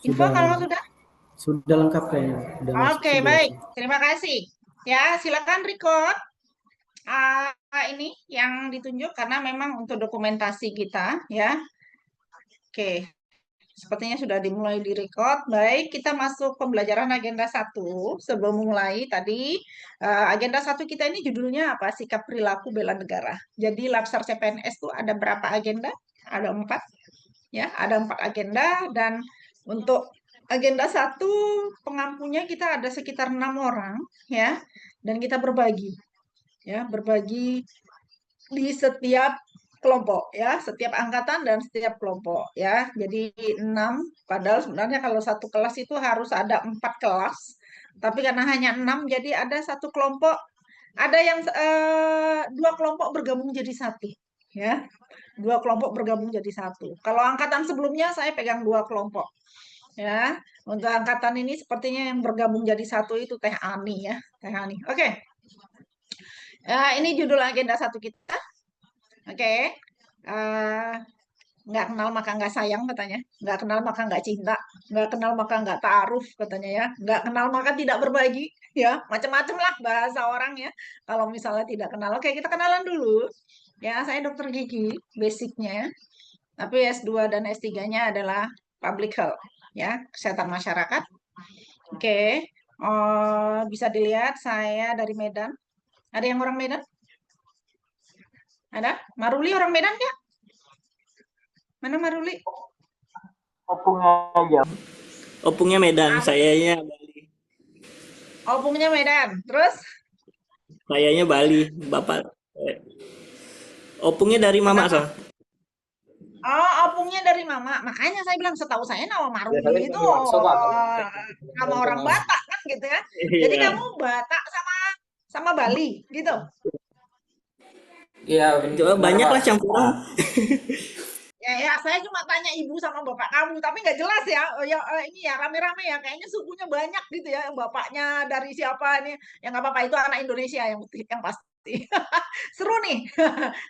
Info Sudah kalau sudah? sudah lengkap kayaknya, udah masuk Oke, semua baik. sih. Terima kasih. Ya, silakan record ini yang ditunjuk karena memang untuk dokumentasi kita ya. Oke, sepertinya sudah dimulai direcord. Baik, kita masuk pembelajaran agenda satu. Sebelum mulai tadi, agenda satu kita ini judulnya apa? Sikap perilaku bela negara. Jadi Labsar CPNS itu ada berapa agenda? Ada 4 ya, ada 4 agenda dan untuk agenda satu pengampunya kita ada sekitar 6 orang ya, dan kita berbagi ya, berbagi di setiap kelompok ya, setiap angkatan dan setiap kelompok ya. Jadi 6, padahal sebenarnya kalau satu kelas itu harus ada 4 kelas, tapi karena hanya 6 jadi ada satu kelompok, ada yang 2 kelompok bergabung jadi satu ya. 2 kelompok bergabung jadi satu. Kalau angkatan sebelumnya saya pegang 2 kelompok ya. Untuk angkatan ini sepertinya yang bergabung jadi satu itu Teh Ani ya, Teh Ani. Oke. Ini judul agenda satu kita. Oke. Eh, nggak kenal maka nggak sayang katanya, nggak kenal maka nggak cinta, nggak kenal maka nggak ta'aruf katanya ya, nggak kenal maka tidak berbagi ya, macam-macam lah bahasa orang ya kalau misalnya tidak kenal. Oke, kita kenalan dulu ya. Saya dokter gigi basicnya, tapi S2 dan S3-nya adalah public health ya, kesehatan masyarakat. Oke. Bisa dilihat saya dari Medan. Ada yang orang Medan? Ada? Maruli orang Medan ya? Mana Maruli? Opungnya aja. Opungnya Medan, Apa? sayanya Bali. Opungnya Medan. Terus Sayanya Bali, Bapak. eh, Opungnya dari Mama, kenapa? Sal. Oh, opungnya dari mama. Makanya saya bilang setahu saya nama Biasanya Maruli itu panggil Aksara kalau nama belum orang kenal. Batak kan gitu ya. Jadi kamu Iya. Batak sama sama Bali gitu. Iya, Coba benar banyak Kak. lah campuran. Ya, ya, saya cuma tanya ibu sama bapak kamu, tapi nggak jelas ya. Oh, ya, ini ya rame-rame ya. Kayaknya sukunya banyak gitu ya. Bapaknya dari siapa ini? Yang nggak apa-apa itu anak Indonesia yang pasti. Seru nih.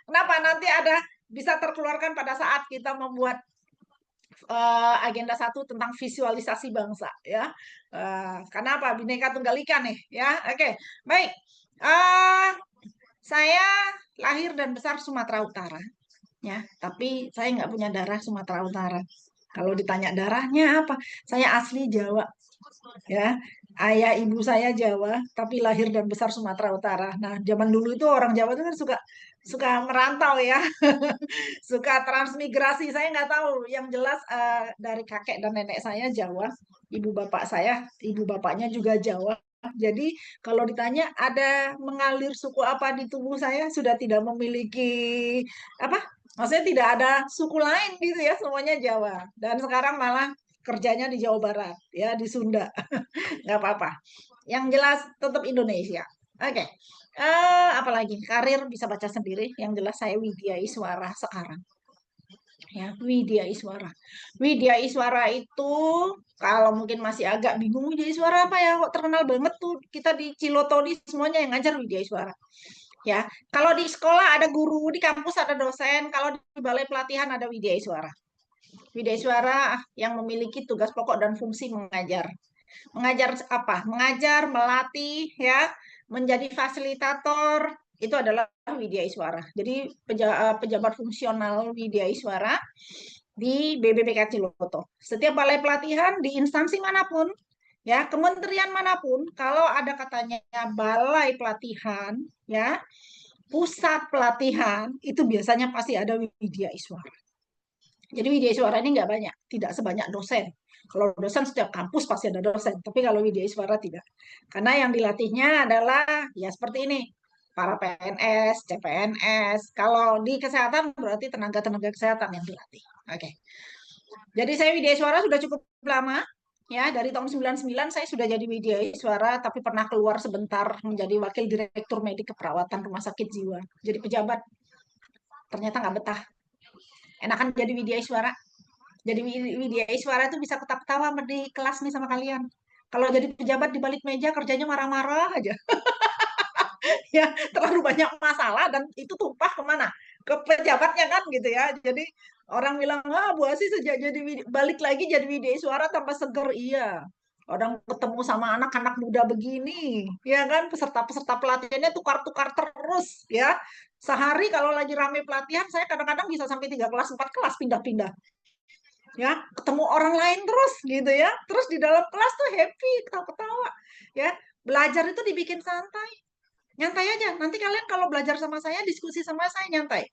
Kenapa nanti ada bisa terkeluarkan pada saat kita membuat agenda satu tentang visualisasi bangsa ya. Karena apa? Bineka Tunggal Ika nih ya. Oke, baik. Uh, saya lahir dan besar Sumatera Utara ya, tapi saya nggak punya darah Sumatera Utara. Kalau ditanya darahnya apa, saya asli Jawa ya. Ayah ibu saya Jawa, tapi lahir dan besar Sumatera Utara. Nah, zaman dulu itu orang Jawa itu kan suka suka merantau ya, suka transmigrasi. Saya nggak tahu. Yang jelas dari kakek dan nenek saya Jawa, ibu bapaknya juga Jawa. Jadi kalau ditanya ada mengalir suku apa di tubuh saya, sudah tidak memiliki apa? Maksudnya tidak ada suku lain gitu ya, semuanya Jawa. Dan sekarang malah kerjanya di Jawa Barat, ya di Sunda. Nggak apa-apa. Yang jelas tetap Indonesia. Oke. Apalagi karir bisa baca sendiri. Yang jelas saya Widya Iswara sekarang. Ya, Widya Iswara. Widya Iswara itu kalau mungkin masih agak bingung Widya Iswara apa ya, kok terkenal banget tuh kita di Cilotoli semuanya yang ngajar Widya Iswara. Ya, kalau di sekolah ada guru, di kampus ada dosen, kalau di balai pelatihan ada Widya Iswara. Widya Iswara yang memiliki tugas pokok dan fungsi mengajar. Mengajar apa? Mengajar, melatih, ya, menjadi fasilitator, itu adalah Widya Iswara. Jadi pejabat fungsional Widya Iswara di BBPK Ciloto. Setiap balai pelatihan di instansi manapun, ya, kementerian manapun, kalau ada katanya balai pelatihan, ya, pusat pelatihan, itu biasanya pasti ada Widya Iswara. Jadi Widya Iswara ini nggak banyak, tidak sebanyak dosen. Kalau dosen setiap kampus pasti ada dosen, tapi kalau Widya Iswara tidak. Karena yang dilatihnya adalah ya seperti ini, para PNS, CPNS. Kalau di kesehatan berarti tenaga-tenaga kesehatan yang dilatih. Oke. Jadi saya Widya Iswara sudah cukup lama, ya dari tahun 99 saya sudah jadi Widya Iswara, tapi pernah keluar sebentar menjadi wakil direktur medik keperawatan rumah sakit jiwa. Jadi pejabat, ternyata nggak betah. Enakan jadi Widya Iswara. Jadi Widya Iswara itu bisa ketawa-tawa di kelas nih sama kalian. Kalau jadi pejabat di balik meja kerjanya marah-marah aja. Ya, terlalu banyak masalah dan itu tumpah kemana? ke pejabatnya kan gitu ya. Jadi orang bilang, ah Bu Asi sejak jadi balik lagi jadi WDI Suara tambah seger. Iya. Orang ketemu sama anak-anak muda begini, ya kan, peserta-peserta pelatihannya tukar-tukar terus, ya. Sehari kalau lagi rame pelatihan, saya kadang-kadang bisa sampai 3 kelas, 4 kelas pindah-pindah. Ya, ketemu orang lain terus gitu ya. Terus di dalam kelas tuh happy, ketawa-ketawa. Ya, belajar itu dibikin santai. Nyantai aja. Nanti kalian kalau belajar sama saya, diskusi sama saya nyantai.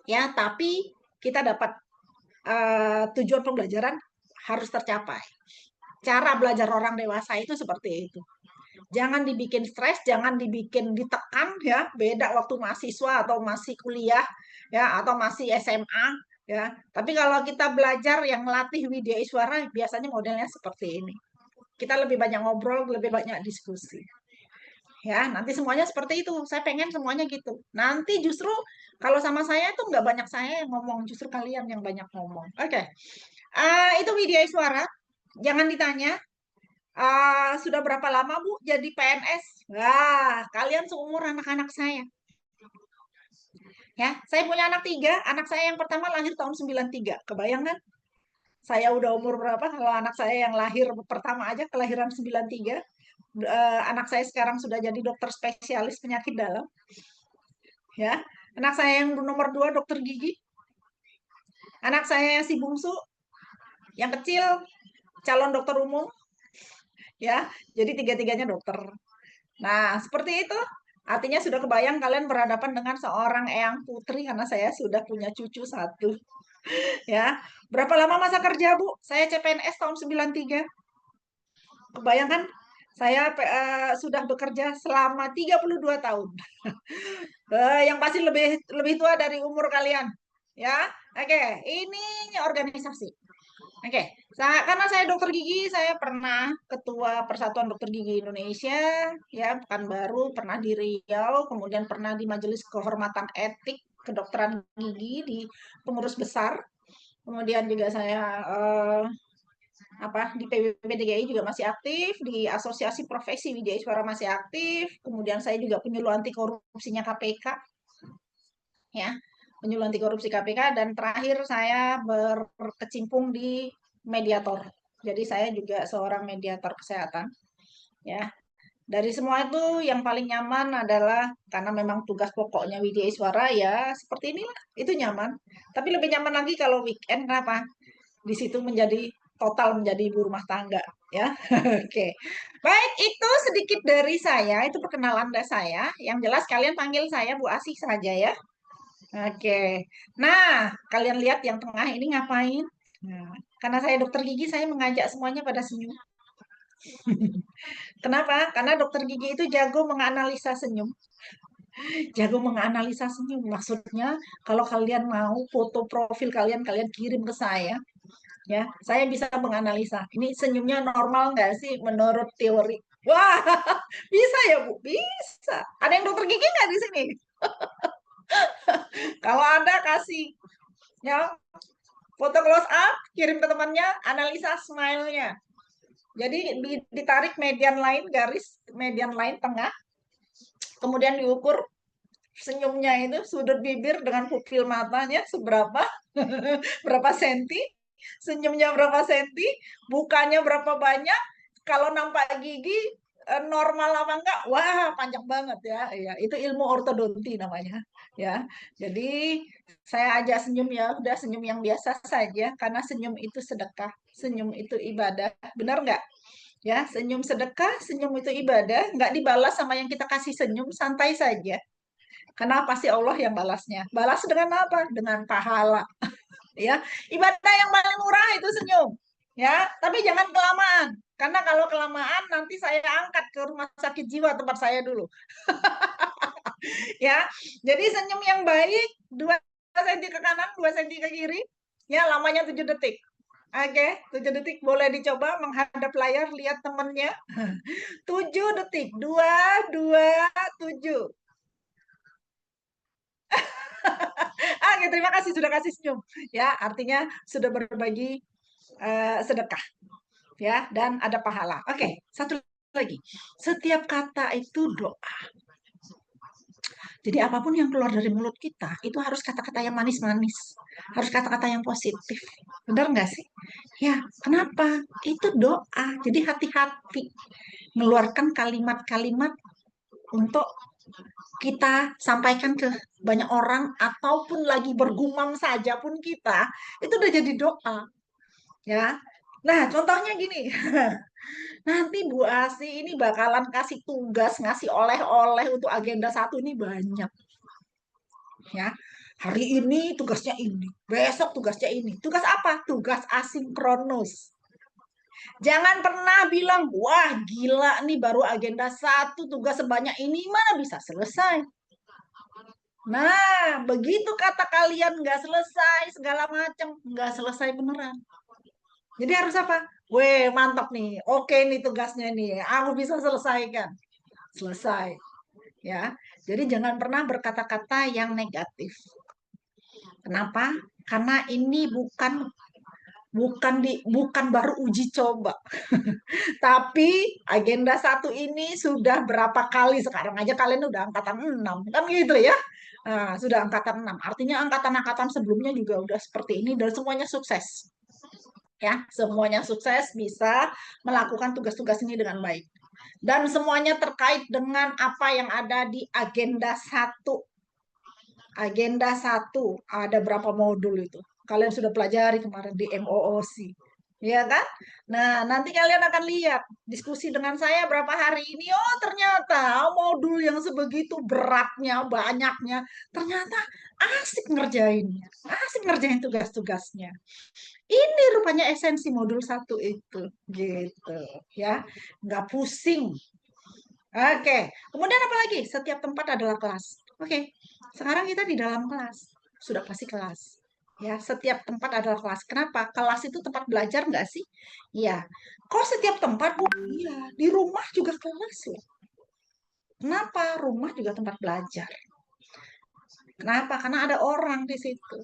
Ya, tapi kita dapat tujuan pembelajaran harus tercapai. Cara belajar orang dewasa itu seperti itu. Jangan dibikin stres, jangan dibikin ditekan ya. Beda waktu mahasiswa atau masih kuliah ya atau masih SMA ya. Tapi kalau kita belajar yang latih widya suara biasanya modelnya seperti ini. Kita lebih banyak ngobrol, lebih banyak diskusi. Ya, nanti semuanya seperti itu. Saya pengen semuanya gitu. Nanti justru kalau sama saya itu nggak banyak saya yang ngomong, justru kalian yang banyak ngomong. Oke. Itu widya suara. Jangan ditanya, sudah berapa lama Bu jadi PNS? Wah, kalian seumur anak-anak saya. Ya, saya punya anak 3. Anak saya yang pertama lahir tahun 93. Kebayang kan? Saya udah umur berapa kalau anak saya yang lahir pertama aja kelahiran 93. Anak saya sekarang sudah jadi dokter spesialis penyakit dalam. Ya, anak saya yang nomor 2 dokter gigi. Anak saya yang si bungsu, yang kecil calon dokter umum. Ya, jadi tiga-tiganya dokter. Nah, seperti itu. Artinya sudah kebayang kalian berhadapan dengan seorang Eyang Putri karena saya sudah punya cucu 1. Ya. Berapa lama masa kerja, Bu? Saya CPNS tahun 93. Kebayang kan? Saya sudah bekerja selama 32 tahun. Yang pasti lebih tua dari umur kalian. Ya. Oke, ini organisasi. Oke, karena saya dokter gigi, saya pernah ketua Persatuan Dokter Gigi Indonesia, ya, Pekanbaru, pernah di Riau, kemudian pernah di Majelis Kehormatan Etik Kedokteran Gigi di pengurus besar. Kemudian juga saya di PBPDGI juga masih aktif, di Asosiasi Profesi Widya Suara masih aktif. Kemudian saya juga penyuluh anti korupsinya KPK. Ya, penyuluh anti korupsi KPK, dan terakhir saya berkecimpung di mediator. Jadi saya juga seorang mediator kesehatan. Ya. Dari semua itu yang paling nyaman adalah karena memang tugas pokoknya Widya Suara ya seperti inilah, itu nyaman. Tapi lebih nyaman lagi kalau weekend, kenapa? Di situ total menjadi ibu rumah tangga ya. Oke. Baik, itu sedikit dari saya, itu perkenalan dari saya. Yang jelas kalian panggil saya Bu Asih saja ya. Oke. Nah, kalian lihat yang tengah ini ngapain? Nah, karena saya dokter gigi, saya mengajak semuanya pada senyum. Kenapa? Karena dokter gigi itu jago menganalisa senyum. Jago menganalisa senyum. Maksudnya, kalau kalian mau foto profil kalian, kalian kirim ke saya. Ya, saya bisa menganalisa. Ini senyumnya normal nggak sih menurut teori? Wah, bisa ya Bu? Bisa. Ada yang dokter gigi nggak di sini? Kalau ada, kasih. Ya, foto close up, kirim ke temannya, analisa smile-nya. Jadi ditarik median line, garis median line tengah, kemudian diukur senyumnya itu, sudut bibir dengan pupil matanya seberapa, berapa senti, senyumnya berapa senti, bukanya berapa banyak, kalau nampak gigi normal apa enggak, wah panjang banget ya. Ya, itu ilmu ortodonti namanya ya. Jadi saya ajak senyum ya, udah senyum yang biasa saja karena senyum itu sedekah, senyum itu ibadah. Benar nggak? Ya, senyum sedekah, senyum itu ibadah, nggak dibalas sama yang kita kasih senyum, santai saja. Karena pasti Allah yang balasnya. Balas dengan apa? Dengan pahala. Ya, ibadah yang paling murah itu senyum. Ya, tapi jangan kelamaan. Karena kalau kelamaan nanti saya angkat ke rumah sakit jiwa tempat saya dulu. Ya, jadi senyum yang baik 2 cm ke kanan, 2 cm ke kiri. Ya, lamanya 7 detik. Oke, 7 detik boleh dicoba menghadap layar, lihat temennya. 7 detik, 2, 2, 7. Terima kasih sudah kasih senyum. Ya, artinya sudah berbagi sedekah. Ya, dan ada pahala. Oke, satu lagi. Setiap kata itu doa. Jadi apapun yang keluar dari mulut kita, itu harus kata-kata yang manis-manis. Harus kata-kata yang positif. Benar nggak sih? Ya, kenapa? Itu doa. Jadi hati-hati mengeluarkan kalimat-kalimat untuk kita sampaikan ke banyak orang ataupun lagi bergumam saja pun kita, itu udah jadi doa. Ya. Nah, contohnya gini. Nanti Bu Asi ini bakalan kasih tugas, ngasih oleh-oleh untuk agenda 1 ini banyak. Ya. Hari ini tugasnya ini, besok tugasnya ini. Tugas apa? Tugas asinkronus. Jangan pernah bilang, wah gila nih baru agenda 1, tugas sebanyak ini mana bisa selesai. Nah, begitu kata kalian nggak selesai, segala macam, nggak selesai beneran. Jadi harus apa? Weh, mantap nih. Oke nih tugasnya nih. Aku bisa selesaikan. Selesai. Ya. Jadi jangan pernah berkata-kata yang negatif. Kenapa? Karena ini bukan baru uji coba. Tapi agenda 1 ini sudah berapa kali sekarang aja kalian udah angkatan 6. Kan gitu ya. Nah, sudah angkatan 6. Artinya angkatan-angkatan sebelumnya juga udah seperti ini dan semuanya sukses. Ya, semuanya sukses bisa melakukan tugas-tugas ini dengan baik. Dan semuanya terkait dengan apa yang ada di agenda 1. Agenda 1 ada berapa modul itu? Kalian sudah pelajari kemarin di MOOC. Ya kan? Nah, nanti kalian akan lihat diskusi dengan saya berapa hari ini. Oh, ternyata modul yang sebegitu beratnya, banyaknya, ternyata asik ngerjainnya. Asik ngerjain tugas-tugasnya. Ini rupanya esensi modul 1 itu. Gitu. Ya. Nggak pusing. Oke. Kemudian apa lagi? Setiap tempat adalah kelas. Oke. Sekarang kita di dalam kelas. Sudah pasti kelas. Ya, setiap tempat adalah kelas. Kenapa? Kelas itu tempat belajar nggak sih? Iya. Kok setiap tempat, Bu? Iya. Di rumah juga kelas loh. Kenapa? Rumah juga tempat belajar. Kenapa? Karena ada orang di situ.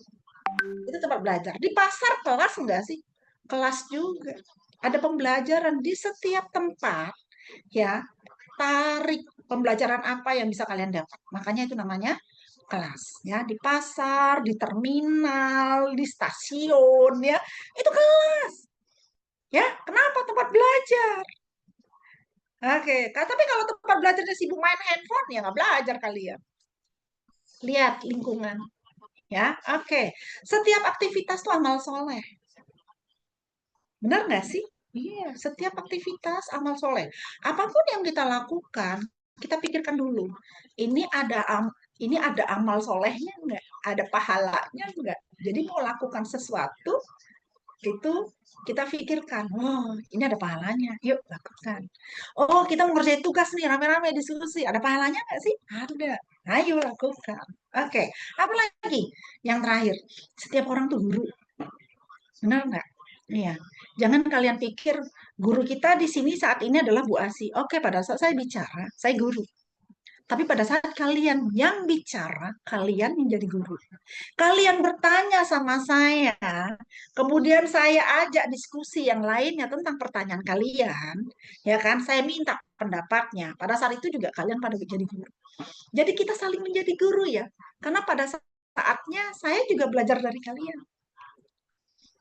Itu tempat belajar. Di pasar kelas nggak sih? Kelas juga. Ada pembelajaran di setiap tempat. Ya, tarik pembelajaran apa yang bisa kalian dapat. Makanya itu namanya kelas, ya, di pasar, di terminal, di stasiun, ya, itu kelas, ya. Kenapa? Tempat belajar. Oke, tapi kalau tempat belajarnya sibuk main handphone, ya nggak belajar kalian. Lihat lingkungan, ya. Oke, setiap aktivitas itu amal soleh. Benar nggak sih? Iya, setiap aktivitas amal soleh. Apapun yang kita lakukan, kita pikirkan dulu. Ini ada amal solehnya nggak? Ada pahalanya nggak? Jadi mau lakukan sesuatu, itu kita pikirkan, oh ini ada pahalanya, yuk lakukan. Oh kita mau ngerjain tugas nih, rame-rame diskusi, ada pahalanya nggak sih? Ada. Ayo lakukan. Oke, apa lagi? Yang terakhir, setiap orang tuh guru. Benar nggak? Iya. Jangan kalian pikir guru kita di sini saat ini adalah Bu Asi. Oke, pada saat saya bicara, saya guru. Tapi pada saat kalian yang bicara, kalian menjadi guru. Kalian bertanya sama saya, kemudian saya ajak diskusi yang lainnya tentang pertanyaan kalian, ya kan? Saya minta pendapatnya. Pada saat itu juga kalian pada jadi guru. Jadi kita saling menjadi guru ya. Karena pada saatnya saya juga belajar dari kalian.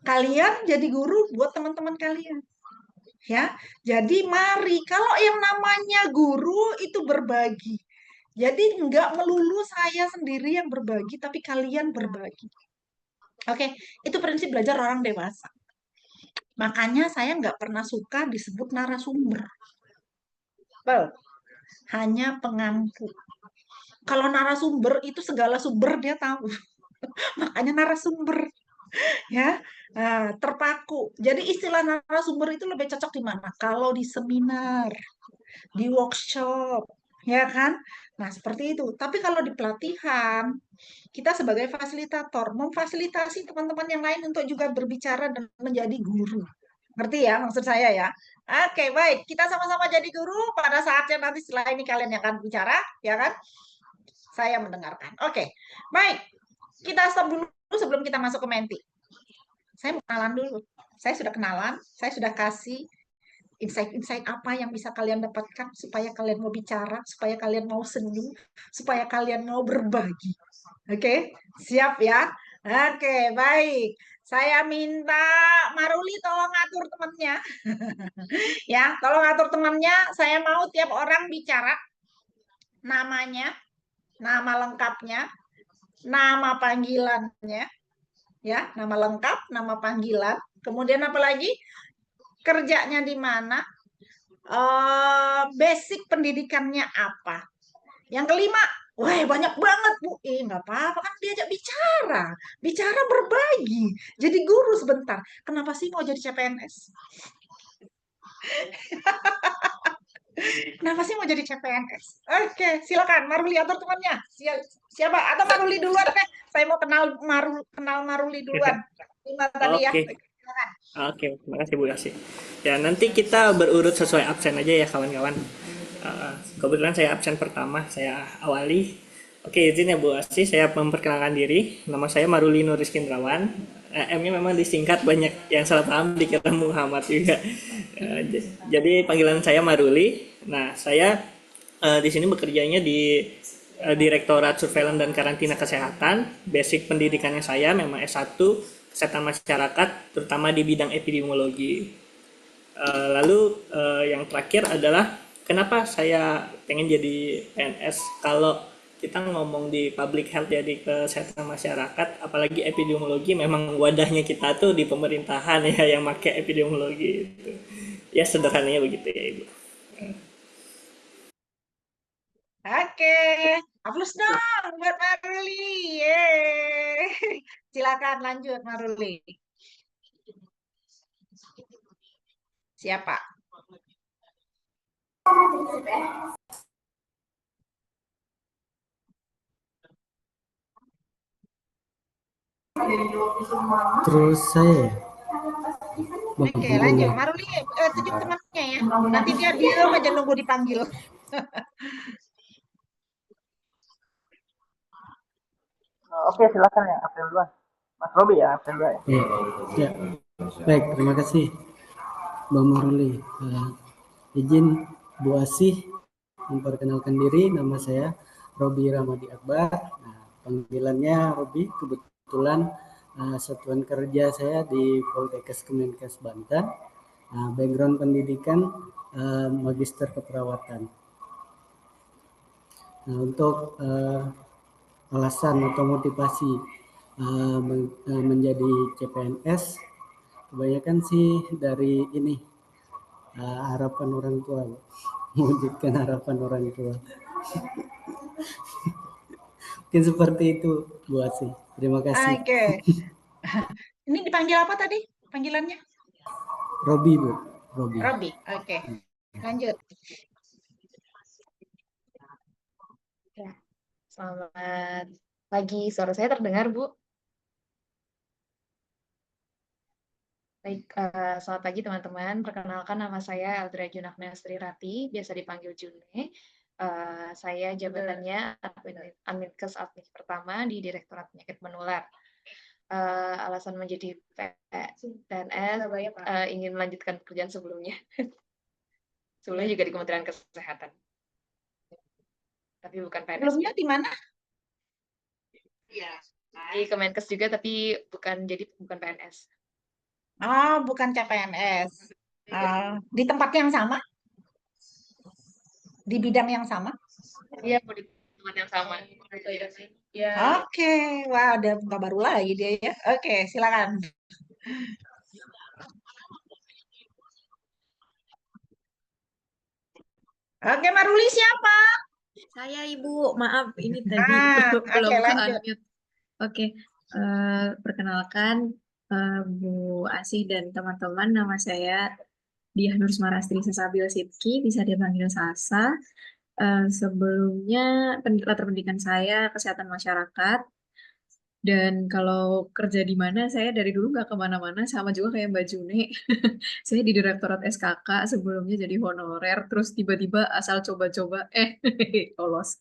Kalian jadi guru buat teman-teman kalian. Ya. Jadi mari kalau yang namanya guru itu berbagi. Jadi nggak melulu saya sendiri yang berbagi, tapi kalian berbagi. Oke, itu prinsip belajar orang dewasa. Makanya saya nggak pernah suka disebut narasumber. Hanya pengampu. Kalau narasumber itu segala sumber dia tahu. Makanya narasumber. Ya, terpaku. Jadi istilah narasumber itu lebih cocok di mana? Kalau di seminar, di workshop, ya kan? Nah, seperti itu. Tapi kalau di pelatihan, kita sebagai fasilitator memfasilitasi teman-teman yang lain untuk juga berbicara dan menjadi guru. Ngerti ya maksud saya ya? Oke, baik. Kita sama-sama jadi guru pada saatnya nanti setelah ini kalian yang akan bicara, ya kan? Saya mendengarkan. Oke, baik. Kita stop dulu sebelum kita masuk ke menti. Saya mau kenalan dulu. Saya sudah kenalan, saya sudah kasih Insight-insight apa yang bisa kalian dapatkan supaya kalian mau bicara, supaya kalian mau senyum, supaya kalian mau berbagi. Oke, siap ya? Oke, baik. Saya minta Maruli tolong atur temannya. Ya, tolong atur temannya. Saya mau tiap orang bicara namanya, nama lengkapnya, nama panggilannya, ya, nama lengkap, nama panggilan. Kemudian apa lagi? Kerjanya di mana? Basic pendidikannya apa? Yang kelima, wah banyak banget Bu. Nggak apa-apa kan diajak bicara. Bicara berbagi. Jadi guru sebentar. Kenapa sih mau jadi CPNS? Kenapa sih mau jadi CPNS? Oke, silakan Maruli atur temannya. Siapa? Atau Maruli duluan deh. Saya mau kenal Maruli duluan. 5 tadi ya. Oke. Silakan. Oke, terima kasih Bu Asi. Ya, nanti kita berurut sesuai absen aja ya kawan-kawan. Kebetulan saya absen pertama, saya awali. Oke, izin ya Bu Asi, saya memperkenalkan diri. Nama saya Maruli Nuris Kindrawan. M-nya memang disingkat, banyak yang salah paham dikira Muhammad juga. Jadi panggilan saya Maruli. Nah, saya di sini bekerjanya di Direktorat Surveillance dan Karantina Kesehatan. Basic pendidikannya saya memang S1 Kesehatan Masyarakat, terutama di bidang epidemiologi. Lalu yang terakhir adalah kenapa saya pengen jadi PNS. Kalau kita ngomong di public health, jadi kesehatan masyarakat, apalagi epidemiologi, memang wadahnya kita tuh di pemerintahan ya yang pakai epidemiologi itu. Ya sederhananya begitu ya Ibu. Oke, aplaus dong buat Maruli. Yeay. Silakan lanjut Maruli. Siapa? Terus saya. Oke, lanjut. Maruli, tunjuk temannya ya. Nanti dia diam aja nunggu dipanggil. Oke, silakan ya, absen duluan. Mas Robi ya, absen duluan ya. Ya. Baik, terima kasih Bang Maruli. Izin Bu Asih memperkenalkan diri, nama saya Robi Ramadi Akbar. Nah, panggilannya Robi, kebetulan satuan kerja saya di Poltekkes Kemenkes Banten. Background pendidikan magister keperawatan. Nah, untuk alasan atau motivasi menjadi CPNS, kebanyakan sih dari ini harapan orang tua, mewujudkan harapan orang tua. Mungkin seperti itu Bu Asih. Terima kasih. Oke. Ini dipanggil apa tadi panggilannya? Robi Bu. Robi. Robi. Oke. Lanjut. Ya, selamat pagi. Suara saya terdengar, Bu? Baik, selamat pagi teman-teman. Perkenalkan nama saya Eldra Junakna Srirati, biasa dipanggil June. Saya jabatannya Adminkes Admin pertama di Direktorat Penyakit Menular. Alasan menjadi PNS, ingin melanjutkan pekerjaan sebelumnya. Sebelumnya juga di Kementerian Kesehatan. Tapi bukan PNS. Sebelumnya di mana? Di Kemenkes juga, tapi bukan PNS. Oh, bukan CPNS. Di tempat yang sama? Di bidang yang sama? Iya, di tempat yang sama. Ya. Oke, wah ada buka baru lagi dia ya. Oke, silakan. Oke, Maruli siapa? Saya Ibu, maaf ini tadi belum Oke, ke lanjut. unmute. Oke, perkenalkan Bu Asih dan teman-teman, nama saya Diah Nur Marastri Sasabil Sidki, bisa dipanggil Sasa. Sebelumnya latar pendidikan saya kesehatan masyarakat, dan kalau kerja di mana saya dari dulu nggak kemana-mana, sama juga kayak Mbak June. Saya di Direktorat SKK, sebelumnya jadi honorer, terus tiba-tiba asal coba-coba, lolos.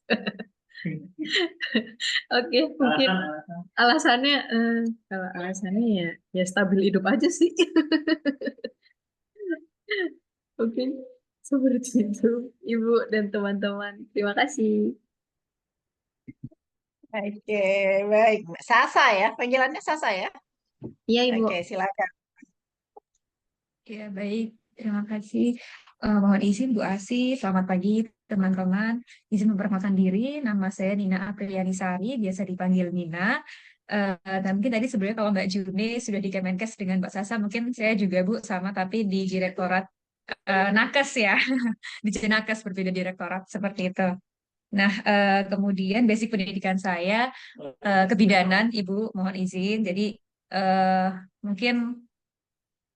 Oke, mungkin alasannya, kalau alasannya ya stabil hidup aja sih. Oke, seperti itu, Ibu dan teman-teman. Terima kasih. Oke, baik. Sasa ya, panggilannya Sasa ya. Iya, Ibu. Oke, silakan. Ya, baik. Terima kasih. Mohon izin Bu Asi, selamat pagi teman-teman. Izin memperkenalkan diri, nama saya Nina Aprilianisari, biasa dipanggil Nina. Dan mungkin tadi sebenarnya kalau Mbak Juni sudah di Kemenkes dengan Mbak Sasa, mungkin saya juga Bu sama, tapi di Direktorat Nakes ya, di Nakes berbeda direktorat seperti itu. Nah, kemudian basic pendidikan saya kebidanan, Ibu, mohon izin. Jadi eh, mungkin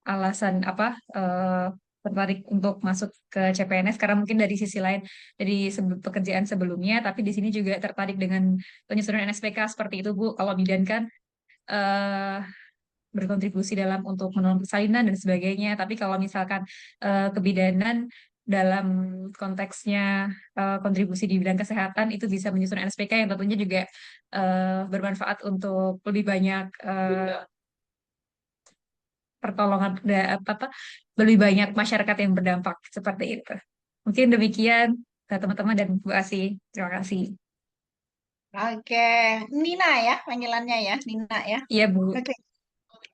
alasan apa tertarik untuk masuk ke CPNS karena mungkin dari sisi lain dari pekerjaan sebelumnya, tapi di sini juga tertarik dengan penyusunan NSPK seperti itu Bu. Kalau bidan kan eh, berkontribusi dalam untuk menolong persalinan dan sebagainya. Tapi kalau misalkan kebidanan dalam konteksnya kontribusi di bidang kesehatan itu bisa menyusun NSPK yang tentunya juga bermanfaat untuk lebih banyak pertolongan apa lebih banyak masyarakat yang berdampak seperti itu. Mungkin demikian teman-teman dan Bu Asi. Terima kasih. Oke, Nina ya, panggilannya ya, Nina ya. Iya Bu. Oke,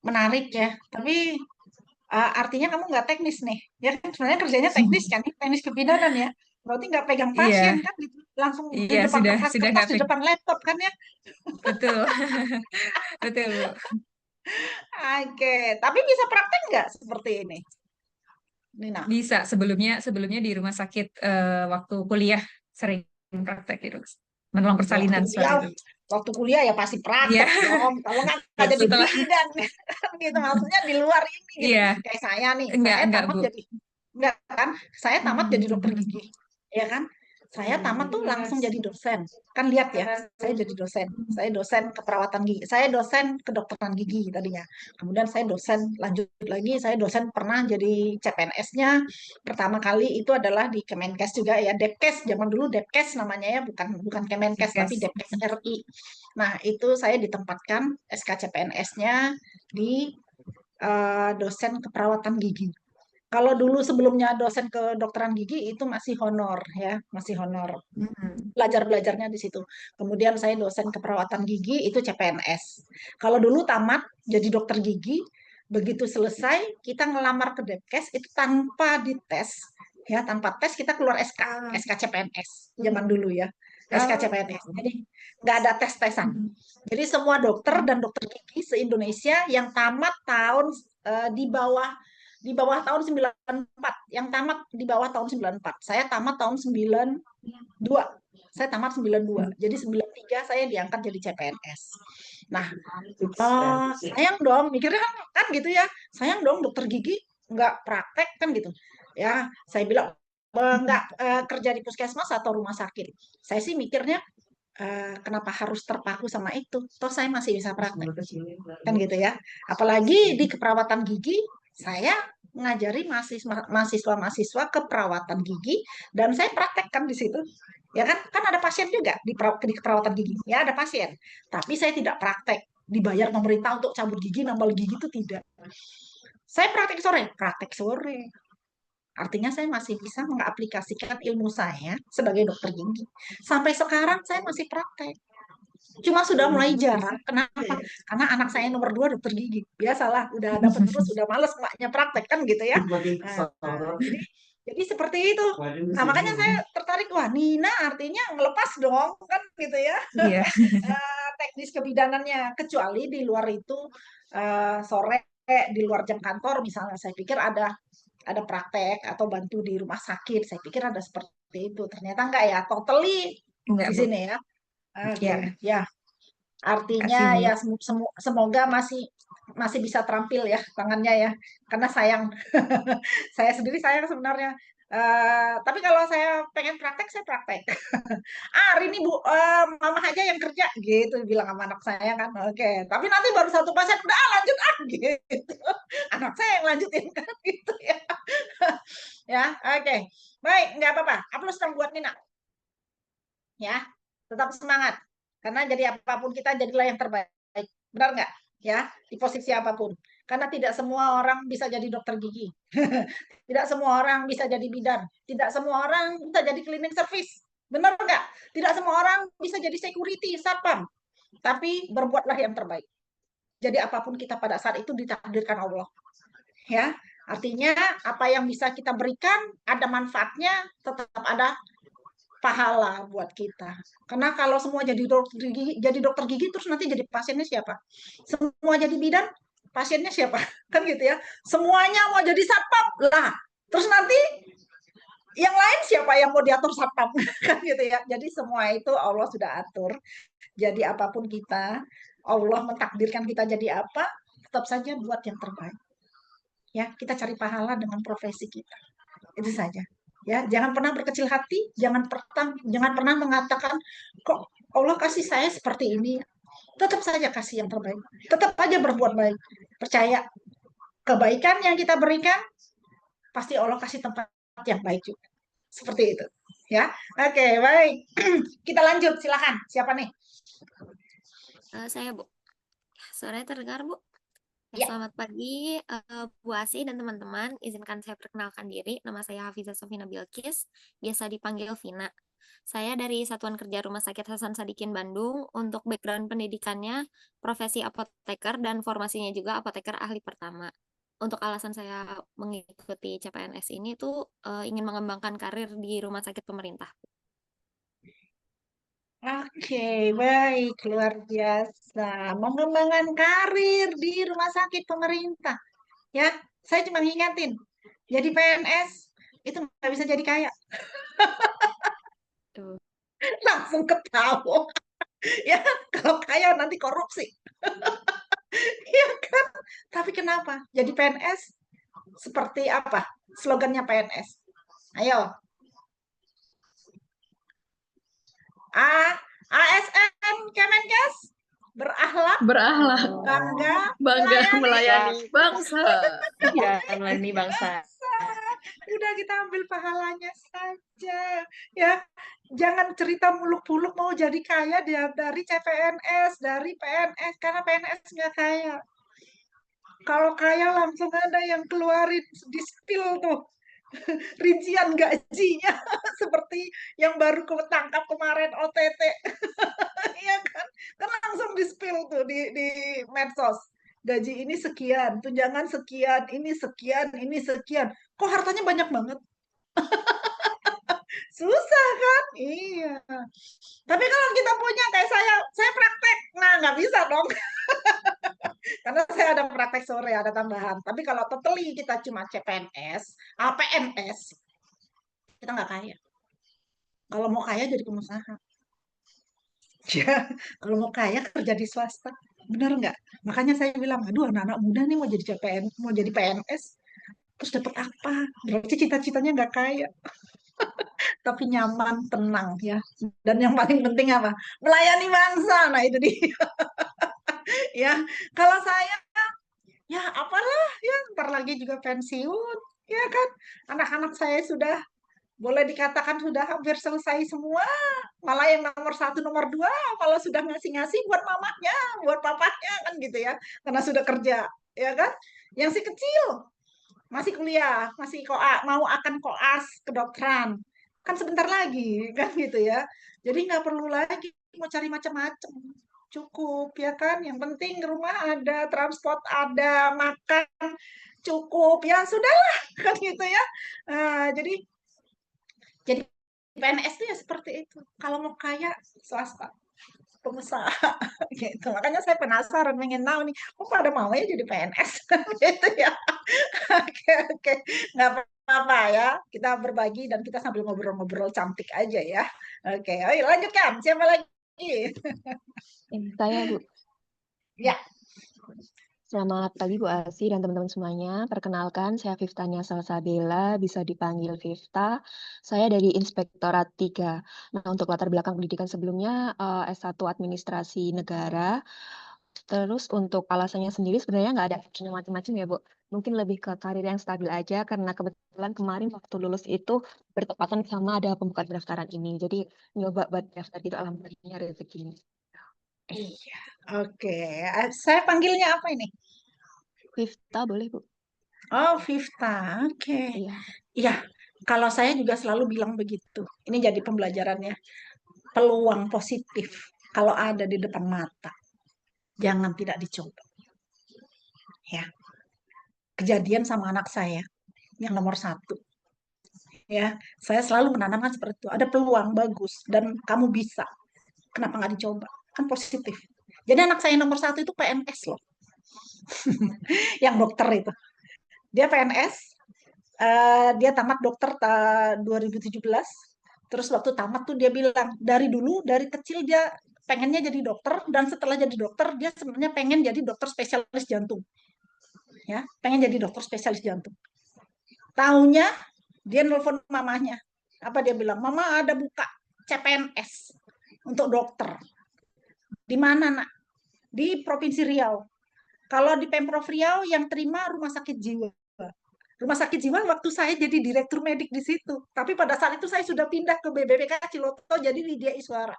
menarik ya. Tapi artinya kamu nggak teknis nih. Ya kan sebenarnya kerjanya teknis kan, teknis kebidanan ya. Berarti nggak pegang pasien Iya, kan, gitu. Langsung di iya depan sudah kertas-kertas, nggak di depan laptop kan ya. betul, betul Bu. Oke, tapi bisa praktek nggak seperti ini, Nina? Bisa sebelumnya di rumah sakit waktu kuliah sering praktek gitu. Menolong Waktu persalinan seperti kuliah, itu. waktu kuliah ya pasti Iya, praktek dong. Kalau nggak jadi setelah bidan, kan gitu. Maksudnya di luar ini gitu. iya, Kayak saya nih, saya enggak tamat Bu. jadi enggak kan? Saya tamat jadi dokter gigi, ya kan? Saya tamat tuh langsung jadi dosen. Kan lihat ya, saya jadi dosen. Saya dosen keperawatan gigi. Saya dosen kedokteran gigi tadinya. Kemudian saya dosen lanjut lagi. Saya dosen pernah jadi CPNS-nya. Pertama kali itu adalah di Kemenkes juga ya, Depkes. Zaman dulu Depkes namanya ya, bukan Kemenkes tapi Yes. Depkes RI. Nah, itu saya ditempatkan SKCPNS-nya di dosen keperawatan gigi. Kalau dulu sebelumnya dosen kedokteran gigi itu masih honor ya, masih honor. Hmm. Belajar-belajarnya di situ. Kemudian saya dosen keperawatan gigi itu CPNS. Kalau dulu tamat jadi dokter gigi, begitu selesai kita ngelamar ke Depkes itu tanpa dites ya, tanpa tes kita keluar SK CPNS zaman dulu ya. SK CPNS. Jadi nggak ada tes-tesan. Jadi semua dokter dan dokter gigi se-Indonesia yang tamat tahun di bawah tahun 94, yang tamat di bawah tahun 94. Saya tamat tahun 92. Saya tamat 92. Jadi 93 saya diangkat jadi CPNS. Nah, sayang dong, mikirnya kan gitu ya. Sayang dong dokter gigi nggak praktek kan gitu. Ya, saya bilang nggak kerja di puskesmas atau rumah sakit. Saya sih mikirnya kenapa harus terpaku sama itu? Toh saya masih bisa praktek. Kan gitu ya. Apalagi di keperawatan gigi, saya ngajari mahasiswa-mahasiswa keperawatan gigi dan saya praktekkan di situ. Ya kan ada pasien juga di keperawatan gigi. Ya ada pasien. Tapi saya tidak praktek. Dibayar pemerintah untuk cabut gigi, nambal gigi itu tidak. Saya praktek sore. Artinya saya masih bisa mengaplikasikan ilmu saya sebagai dokter gigi. Sampai sekarang saya masih praktek. Cuma sudah mulai jarang. Kenapa? Karena anak saya nomor 2 dokter gigi. Biasalah, udah dapat terus, udah males maknya praktek kan gitu ya. Jadi seperti itu. Nah makanya saya tertarik, wah Nina artinya ngelepas dong kan gitu ya. Iya. Teknis kebidanannya. Kecuali di luar itu sore di luar jam kantor misalnya, saya pikir ada praktek atau bantu di rumah sakit. Saya pikir ada seperti itu. Ternyata enggak ya, totally Enggak di Bu. sini ya. Oke, Ya, ya. Artinya kasih Bu. ya semoga masih bisa terampil ya tangannya ya. Karena sayang, saya sendiri sayang sebenarnya. Tapi kalau saya pengen praktek, saya praktek. Hari ini Bu, mama aja yang kerja gitu bilang sama anak saya kan. Oke, tapi nanti baru satu pasien udah lanjut gitu. Anak saya yang lanjutin kan gitu ya. Ya, oke. Baik, nggak apa-apa. Aplaus dong buat Nina. Ya, tetap semangat. Karena jadi apapun kita jadilah yang terbaik. Benar nggak? Ya, di posisi apapun. Karena tidak semua orang bisa jadi dokter gigi. Tidak semua orang bisa jadi bidan. Tidak semua orang bisa jadi cleaning service. Benar nggak? Tidak semua orang bisa jadi security, satpam. Tapi berbuatlah yang terbaik. Jadi apapun kita pada saat itu ditakdirkan Allah. Ya, artinya apa yang bisa kita berikan ada manfaatnya, tetap ada pahala buat kita. Karena kalau semua jadi dokter gigi terus nanti jadi pasiennya siapa? Semua jadi bidan, pasiennya siapa? Kan gitu ya. Semuanya mau jadi satpam lah. Terus nanti yang lain siapa yang mau diatur satpam? Kan gitu ya. Jadi semua itu Allah sudah atur. Jadi apapun kita, Allah mentakdirkan kita jadi apa, tetap saja buat yang terbaik. Ya, kita cari pahala dengan profesi kita. Itu saja. Ya, jangan pernah berkecil hati, jangan pernah mengatakan kok Allah kasih saya seperti ini. Tetap saja kasih yang terbaik. Tetap aja berbuat baik. Percaya kebaikan yang kita berikan pasti Allah kasih tempat yang baik juga. Seperti itu. Ya. Oke, baik. Kita lanjut, silakan. Siapa nih? Saya, Bu. Suaranya terdengar, Bu? Ya. Selamat pagi, Bu Asi dan teman-teman. Izinkan saya perkenalkan diri. Nama saya Hafiza Sofina Bilkis, biasa dipanggil Vina. Saya dari Satuan Kerja Rumah Sakit Hasan Sadikin Bandung. Untuk background pendidikannya, profesi apoteker dan formasinya juga apoteker ahli pertama. Untuk alasan saya mengikuti CPNS ini tuh ingin mengembangkan karir di rumah sakit pemerintah. Oke, baik, luar biasa. Mengembangkan karir di rumah sakit pemerintah. Ya, saya cuma ingatin, jadi PNS itu nggak bisa jadi kaya. Tuh. Langsung ketawa. Ya, kalau kaya nanti korupsi. Iya kan? Tapi kenapa? Jadi PNS seperti apa? Slogannya PNS. Ayo. ASN Kemenkes berakhlak, Berakhlak, bangga, bangga melayani melayani bangsa. Ya, melayani bangsa. udah kita ambil pahalanya saja ya, jangan cerita muluk-muluk mau jadi kaya dari CPNS, dari PNS, karena PNS nggak kaya. Kalau kaya langsung ada yang keluarin di spill tuh rincian gajinya seperti yang baru ketangkap kemarin OTT. Iya kan langsung di spill tuh di medsos, gaji ini sekian, tunjangan sekian, ini sekian, ini sekian, kok hartanya banyak banget. Susah kan? Iya. Tapi kalau kita punya kayak saya praktek, nah nggak bisa dong. Karena saya ada praktek sore, ada tambahan. Tapi kalau totally kita cuma CPNS, PNS, kita nggak kaya. Kalau mau kaya jadi pengusaha. Ya, kalau mau kaya kerja di swasta. Benar nggak? Makanya saya bilang, aduh anak-anak muda nih mau jadi mau jadi PNS, terus dapat apa? Berarti cita-citanya nggak kaya. Tapi nyaman, tenang ya. Dan yang paling penting apa? Melayani bangsa. Nah, itu dia. Ya, kalau saya ya apalah ya, ntar lagi juga pensiun. Ya kan? Anak-anak saya sudah boleh dikatakan sudah hampir selesai semua. Malah yang nomor 1, nomor 2 malah sudah ngasih-ngasih buat mamanya, buat papanya kan gitu ya. Karena sudah kerja, ya kan? Yang si kecil masih kuliah, masih mau akan koas kedokteran. Kan sebentar lagi kan gitu ya. Jadi nggak perlu lagi mau cari macam-macam. Cukup ya kan. Yang penting rumah ada, transport ada, makan cukup. Ya sudahlah kan gitu ya. Jadi PNS itu ya seperti itu. Kalau mau kaya swasta, pengusaha gitu. Makanya saya penasaran pengen tahu nih, kok pada mau ya jadi PNS gitu ya. Oke, oke, nggak apa-apa ya. Kita berbagi dan kita sambil ngobrol-ngobrol cantik aja ya. Oke, ayo lanjutkan. Siapa lagi? Saya, Bu. Ya. Selamat pagi Bu Asi dan teman-teman semuanya. Perkenalkan, saya Viftania Salsabella, bisa dipanggil Vifta. Saya dari Inspektorat 3. Nah, untuk latar belakang pendidikan sebelumnya, S1 Administrasi Negara. Terus untuk alasannya sendiri sebenarnya nggak ada macam-macam ya, Bu. Mungkin lebih ke karir yang stabil aja, karena kebetulan kemarin waktu lulus itu bertepatan sama ada pembukaan pendaftaran ini. Jadi, nyoba buat daftar gitu, alhamdulillahnya rezekinya. Iya, oke. Saya panggilnya apa ini? Vifta boleh, Bu? Oh, Vifta. Oke. Iya. Iya, kalau saya juga selalu bilang begitu. Ini jadi pembelajarannya. Peluang positif kalau ada di depan mata, jangan tidak dicoba. Ya, kejadian sama anak saya yang nomor 1. Ya, saya selalu menanamkan seperti itu. Ada peluang bagus dan kamu bisa. Kenapa nggak dicoba? Kan positif. Jadi anak saya nomor 1 itu PNS loh, yang dokter itu. Dia PNS, dia tamat dokter 2017. Terus waktu tamat tuh dia bilang, dari dulu, dari kecil dia pengennya jadi dokter, dan setelah jadi dokter, dia sebenarnya pengen jadi dokter spesialis jantung. Ya, pengen jadi dokter spesialis jantung. Taunya dia nelfon mamanya. Apa dia bilang? Mama ada buka CPNS untuk dokter. Di mana, Nak? Di Provinsi Riau. Kalau di Pemprov Riau yang terima rumah sakit jiwa. Rumah sakit jiwa waktu saya jadi direktur medik di situ. Tapi pada saat itu saya sudah pindah ke BBPK Ciloto jadi Widya Iswara.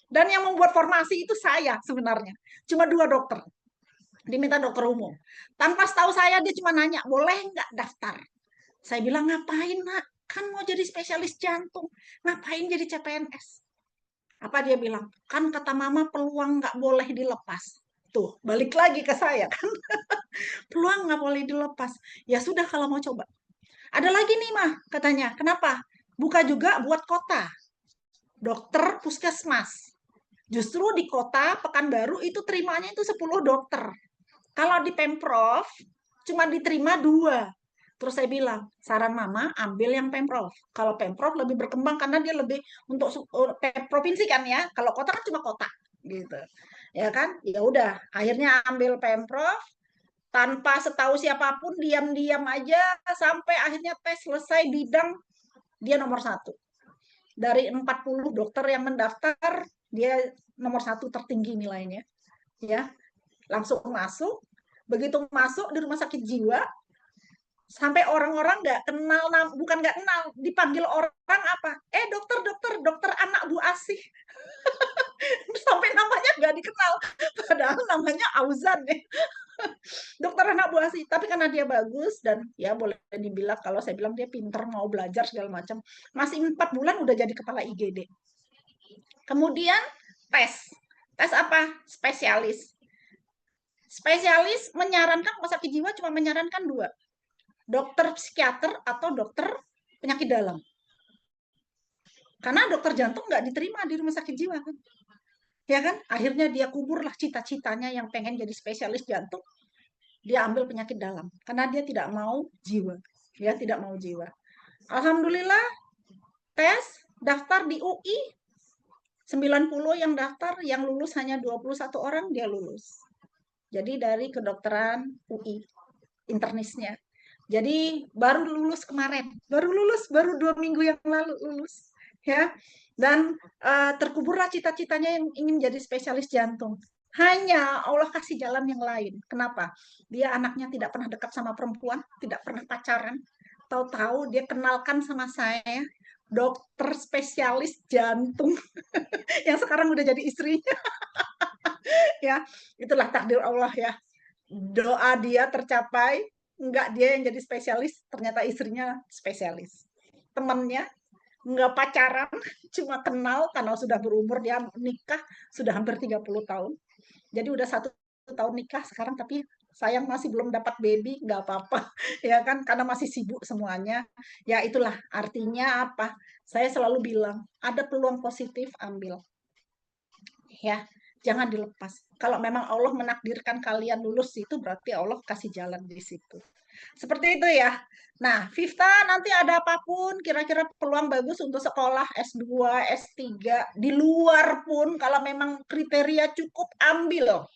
Dan yang membuat formasi itu saya sebenarnya. Cuma 2 dokter. Diminta dokter umum. Tanpa tahu saya dia cuma nanya, boleh nggak daftar? Saya bilang, ngapain, Nak? Kan mau jadi spesialis jantung. Ngapain jadi CPNS? Apa dia bilang? Kan kata mama peluang nggak boleh dilepas. Tuh, balik lagi ke saya kan. Peluang nggak boleh dilepas. Ya sudah kalau mau coba. Ada lagi nih, Mah, katanya. Kenapa? Buka juga buat kota. Dokter puskesmas. Justru di kota Pekanbaru itu terimanya itu 10 dokter. Kalau di Pemprov cuma diterima 2. Terus saya bilang, saran mama ambil yang Pemprov. Kalau Pemprov lebih berkembang karena dia lebih untuk provinsi kan ya. Kalau kota kan cuma kota gitu. Ya kan? Ya udah, akhirnya ambil Pemprov tanpa setahu siapapun, diam-diam aja sampai akhirnya tes selesai bidang dia nomor 1. Dari 40 dokter yang mendaftar, dia nomor 1 tertinggi nilainya. Ya, langsung masuk. Begitu masuk di rumah sakit jiwa, sampai orang-orang nggak kenal, bukan nggak kenal, dipanggil orang apa? Dokter anak Bu Asih. Sampai namanya nggak dikenal, padahal namanya Auzan ya. Dokter anak Bu Asih. Tapi karena dia bagus dan ya boleh dibilang, kalau saya bilang dia pinter, mau belajar segala macam. Masih 4 bulan udah jadi kepala IGD. Kemudian tes. Tes apa? Spesialis. Spesialis menyarankan rumah sakit jiwa cuma menyarankan 2. Dokter psikiater atau dokter penyakit dalam. Karena dokter jantung nggak diterima di rumah sakit jiwa kan. Ya kan? Akhirnya dia kuburlah cita-citanya yang pengen jadi spesialis jantung. Dia ambil penyakit dalam karena dia tidak mau jiwa. Ya, tidak mau jiwa. Alhamdulillah tes, daftar di UI 90 yang daftar, yang lulus hanya 21 orang, dia lulus. Jadi dari kedokteran UI internisnya. Jadi baru lulus kemarin, baru 2 minggu yang lalu lulus, ya. Dan terkuburlah cita-citanya yang ingin jadi spesialis jantung. Hanya Allah kasih jalan yang lain. Kenapa? Dia anaknya tidak pernah dekat sama perempuan, tidak pernah pacaran. Tahu-tahu dia kenalkan sama saya, dokter spesialis jantung yang sekarang udah jadi istrinya. Ya, itulah takdir Allah ya. Doa dia tercapai. Enggak dia yang jadi spesialis, ternyata istrinya spesialis. Temannya enggak pacaran, cuma kenal karena sudah berumur, dia nikah sudah hampir 30 tahun. Jadi udah 1 tahun nikah sekarang, tapi sayang masih belum dapat baby, enggak apa-apa. Ya kan, karena masih sibuk semuanya. Ya itulah artinya apa? Saya selalu bilang, ada peluang positif ambil. Ya, jangan dilepas. Kalau memang Allah menakdirkan kalian lulus itu berarti Allah kasih jalan di situ. Seperti itu ya. Nah, Vifta nanti ada apapun kira-kira peluang bagus untuk sekolah S2, S3 di luar pun kalau memang kriteria cukup ambil.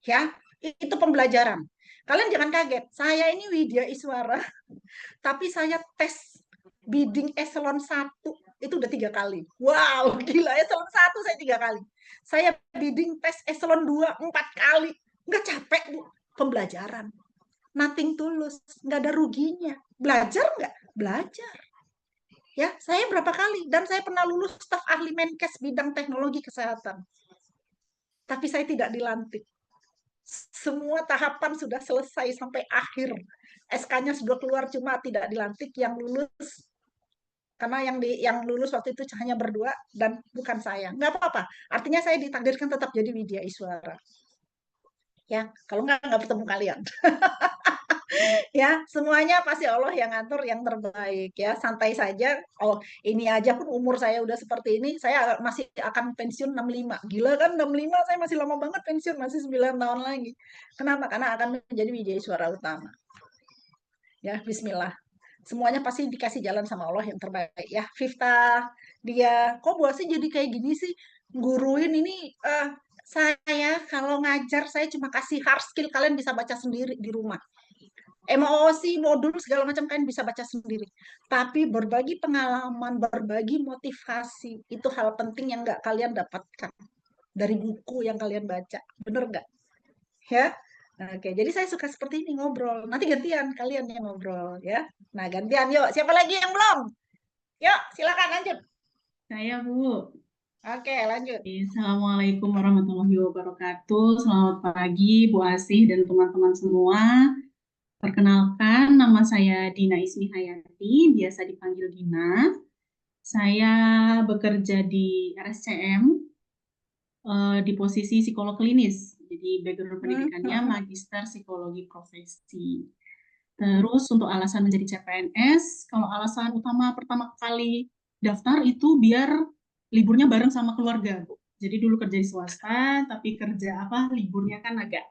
Ya, itu pembelajaran. Kalian jangan kaget. Saya ini Widya Iswara, tapi saya tes bidding eselon 1 itu udah 3 kali. Wow, gila, eselon 1 saya 3 kali. Saya bidding tes eselon 2 4 kali. Nggak capek, Bu. Pembelajaran. Nothing tulus, nggak ada ruginya. Belajar nggak? Belajar. Ya, saya berapa kali dan saya pernah lulus staf ahli Menkes bidang teknologi kesehatan. Tapi saya tidak dilantik. Semua tahapan sudah selesai sampai akhir. SK-nya sudah keluar, cuma tidak dilantik. Yang lulus, karena yang lulus waktu itu hanya berdua dan bukan saya. Nggak apa-apa. Artinya saya ditakdirkan tetap jadi Widya Iswara. Ya, kalau nggak bertemu kalian. Ya, semuanya pasti Allah yang ngatur yang terbaik ya. Santai saja. Oh, ini aja pun umur saya udah seperti ini, saya masih akan pensiun 65. Gila kan 65, saya masih lama banget pensiun, masih 9 tahun lagi. Kenapa? Karena akan menjadi Wijaya Suara Utama. Ya, bismillah. Semuanya pasti dikasih jalan sama Allah yang terbaik ya. Vifta, dia kok Bu Asih jadi kayak gini sih? Guruin ini saya kalau ngajar saya cuma kasih hard skill, kalian bisa baca sendiri di rumah. MOOC, modul segala macam kalian bisa baca sendiri. Tapi berbagi pengalaman, berbagi motivasi itu hal penting yang nggak kalian dapatkan dari buku yang kalian baca. Bener nggak? Ya. Oke, jadi saya suka seperti ini ngobrol. Nanti gantian kalian yang ngobrol ya. Nah, gantian yuk. Siapa lagi yang belum? Yuk, silakan lanjut. Saya, Bu. Oke, lanjut. Assalamualaikum warahmatullahi wabarakatuh. Selamat pagi, Bu Asih dan teman-teman semua. Perkenalkan, nama saya Dina Ismi Hayati, biasa dipanggil Dina. Saya bekerja di RSCM di posisi psikolog klinis. Jadi background pendidikannya Magister Psikologi Profesi. Terus untuk alasan menjadi CPNS, kalau alasan utama pertama kali daftar itu biar liburnya bareng sama keluarga, Bu. Jadi dulu kerja di swasta, tapi kerja liburnya kan agak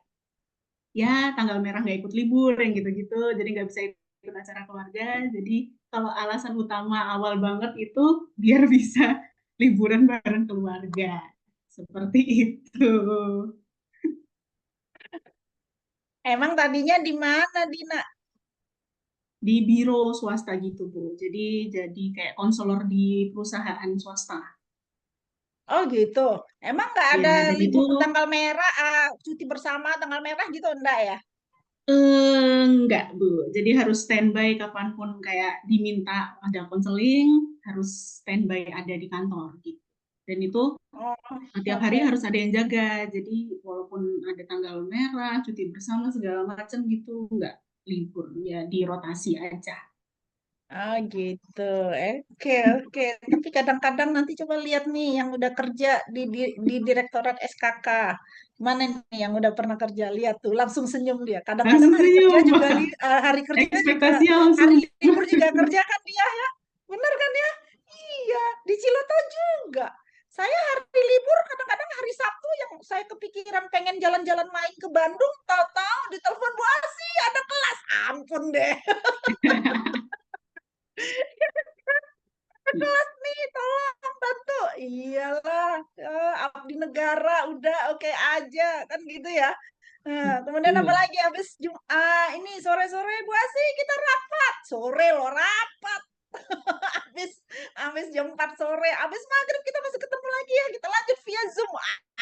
ya tanggal merah nggak ikut libur yang gitu-gitu, jadi nggak bisa ikut acara keluarga. Jadi kalau alasan utama awal banget itu biar bisa liburan bareng keluarga, seperti itu. Emang tadinya di mana, Dina? Di biro swasta gitu, Bu. Jadi kayak konselor di perusahaan swasta. Oh gitu. Emang nggak ada Ya, dan libur itu tanggal merah, cuti bersama tanggal merah gitu, enggak ya? enggak, Bu. Jadi harus standby kapanpun kayak diminta ada konseling, harus standby ada di kantor gitu. Dan itu tiap hari harus ada yang jaga. Jadi walaupun ada tanggal merah, cuti bersama segala macam gitu, enggak libur ya, dirotasi aja. Ah gitu. Oke. Tapi kadang-kadang nanti coba lihat nih yang udah kerja di Direktorat SKK. Mana nih yang udah pernah kerja? Lihat tuh, langsung senyum dia. Kadang-kadang Langsung hari kerja senyum, juga Pak. hari kerja juga Ekspektasinya langsung. hari libur juga kerja kan dia ya. Bener kan ya? Iya, di Cileto juga. Saya hari libur kadang-kadang hari Sabtu yang saya kepikiran pengen jalan-jalan main ke Bandung, tahu-tahu ditelepon Bu Asi ada kelas. Ampun deh. Kelas nih, tolong bantu. Iyalah, abdi negara udah oke aja kan gitu ya. Nah, kemudian apa lagi habis ini sore-sore Bu Asi kita rapat. Sore loh rapat. habis jam 4 sore, habis maghrib kita masih ketemu lagi ya, kita lanjut via Zoom.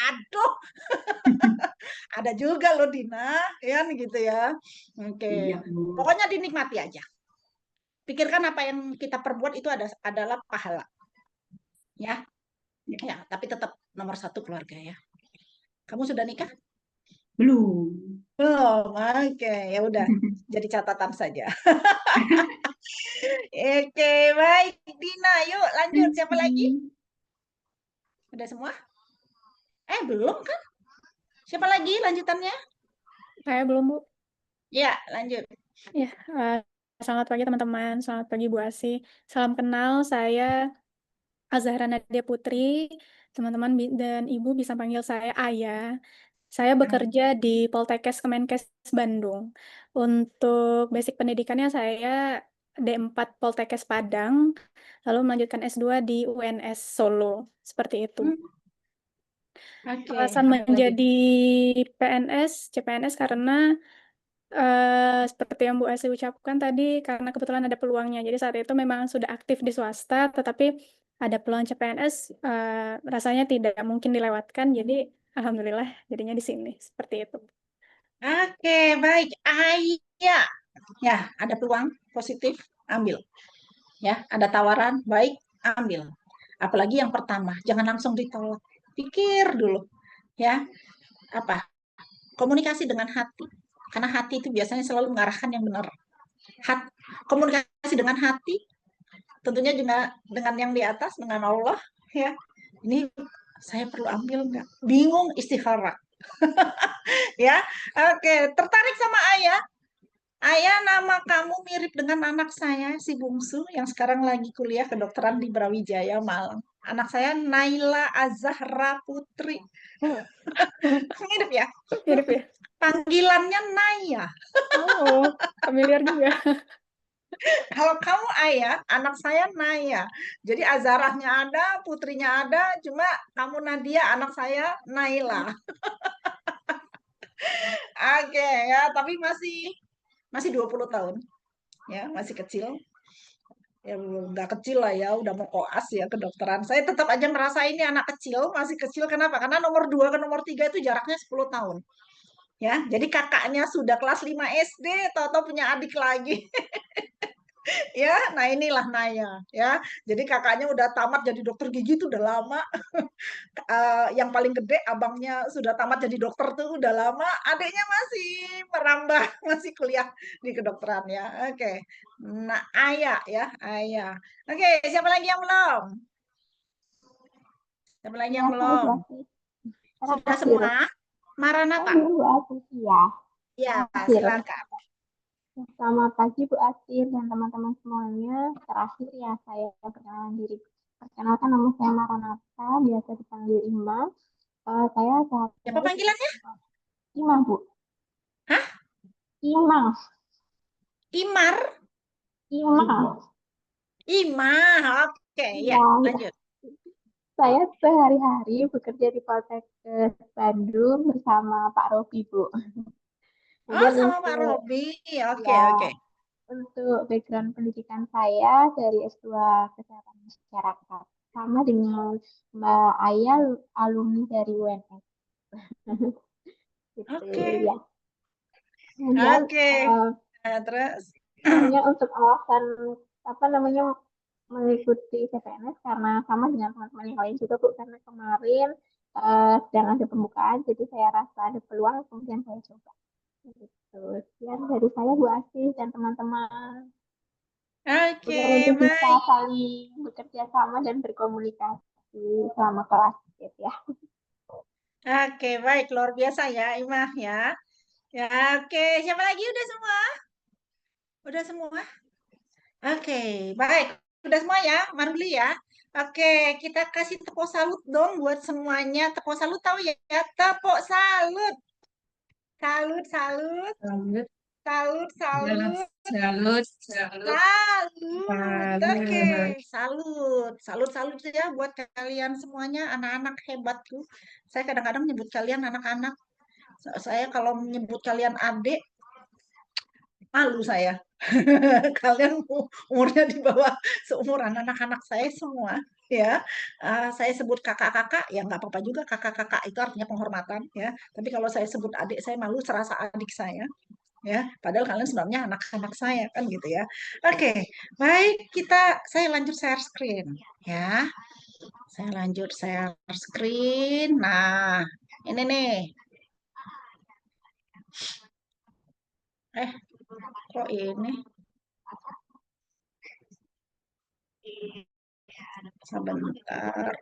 Aduh. Ada juga loh Dina, ya gitu ya. Oke. Iya, Bu. Pokoknya dinikmati aja. Pikirkan apa yang kita perbuat itu adalah pahala. Ya. Ya, tapi tetap nomor satu keluarga ya. Kamu sudah nikah? Belum. Belum. Oke, ya udah. Jadi catatan saja. Oke, baik Dina, yuk lanjut. Siapa lagi? Udah semua? Belum kan? Siapa lagi lanjutannya? Saya belum, Bu. Ya, lanjut. Ya, selamat pagi teman-teman. Selamat pagi Bu Asi. Salam kenal, saya Azahra Nadia Putri. Teman-teman dan Ibu bisa panggil saya Ayah. Saya bekerja di Poltekkes Kemenkes Bandung. Untuk basic pendidikannya saya D4 Poltekkes Padang, lalu melanjutkan S2 di UNS Solo. Seperti itu. Alasan menjadi PNS, CPNS karena seperti yang Bu Asi ucapkan tadi, karena kebetulan ada peluangnya. Jadi saat itu memang sudah aktif di swasta, tetapi ada peluang CPNS, rasanya tidak mungkin dilewatkan. Jadi alhamdulillah jadinya di sini seperti itu. Oke, baik. Ayah, ya ada peluang positif, ambil. Ya, ada tawaran, baik, ambil. Apalagi yang pertama, jangan langsung ditolak. Pikir dulu, ya. Apa? komunikasi dengan hati. Karena hati itu biasanya selalu mengarahkan yang benar. Komunikasi dengan hati, tentunya juga dengan yang di atas, dengan Allah. Ya, ini saya perlu ambil nggak? Bingung istikharah. Ya, oke. Tertarik sama ayah? Ayah, nama kamu mirip dengan anak saya, si bungsu, yang sekarang lagi kuliah kedokteran di Brawijaya, Malang. Anak saya Naila Azahra Putri. Mirip ya? Mirip ya? Panggilannya Naya. Oh, familiar juga. Kalau kamu ayah, anak saya Naya. Jadi Azarahnya ada, putrinya ada, cuma kamu Nadia, anak saya Naila. Oke ya, tapi masih 20 tahun. Ya, masih kecil. Ya udah kecil lah ya, udah mau koas ya kedokteran. Saya tetap aja merasa ini anak kecil, masih kecil. Kenapa? Karena nomor 2 ke nomor 3 itu jaraknya 10 tahun. Ya, jadi kakaknya sudah kelas 5 SD, tahu-tahu punya adik lagi. Ya, nah inilah Naya ya. Jadi kakaknya udah tamat jadi dokter gigi itu udah lama. Yang paling gede abangnya sudah tamat jadi dokter tuh udah lama. Adiknya masih merambah, masih kuliah di kedokteran ya. Oke. Nah, Ayah ya, Ayah. Oke, siapa lagi yang belum? Siapa lagi Ya, yang saya belum? berarti Sudah terakhir. semua? Maranatha. Saya Bu Asih ya. Ya, Terakhir. silakan. Selamat pagi Bu Asir dan teman-teman semuanya. Terakhir ya saya perkenalan diri. Perkenalkan nama saya Maranatha, biasa dipanggil Ima. Saya saat Siapa panggilannya? Ima Bu. Hah? Ima. Imar? Ima. Ima. Oke, ya, Ya, lanjut. saya sehari-hari bekerja di Poltekkes Bandung bersama Pak Robi Bu. Oh, Kemudian sama Pak untuk Robi. Oke, ya, oke. untuk background pendidikan saya dari S2 Kesehatan Masyarakat. Sama dengan Mbak Aya, alumni dari UNS. Gitu Oke. ya. Kemudian Oke. Nah, terus? hanya untuk alasan apa namanya mengikuti CPNS karena sama dengan teman-teman yang lain juga Bu, karena kemarin sedang ada pembukaan, jadi saya rasa ada peluang, kemudian saya coba. Gitu. Sekian dari saya Bu Asih dan teman-teman. Oke, Udah nanti bisa baik. saling bekerja sama dan berkomunikasi selama kelas gitu ya. Oke, baik. Luar biasa ya, Imah ya. Ya, oke. Siapa lagi? Udah semua? Udah semua? Oke, baik. Udah semua ya, Maruli ya. Oke, kita kasih tepuk salut dong buat semuanya. Tepuk salut tahu ya? Tepuk salut. Salut, salut. Salut, Salut, salut. salut, salut, Salut. Oke, salut. salut. Salut ya buat kalian semuanya, anak-anak hebatku. Saya kadang-kadang nyebut kalian anak-anak. Saya kalau menyebut kalian adik, malu saya. Kalian umurnya di bawah seumuran anak-anak saya semua. Ya, saya sebut kakak-kakak, ya nggak apa-apa juga kakak-kakak itu artinya penghormatan ya. Tapi kalau saya sebut adik, saya malu serasa adik saya ya, padahal kalian sebenarnya anak-anak saya kan gitu ya. Oke, baik saya lanjut share screen ya. Saya lanjut share screen. Nah, ini nih. Kok ini? Sebentar.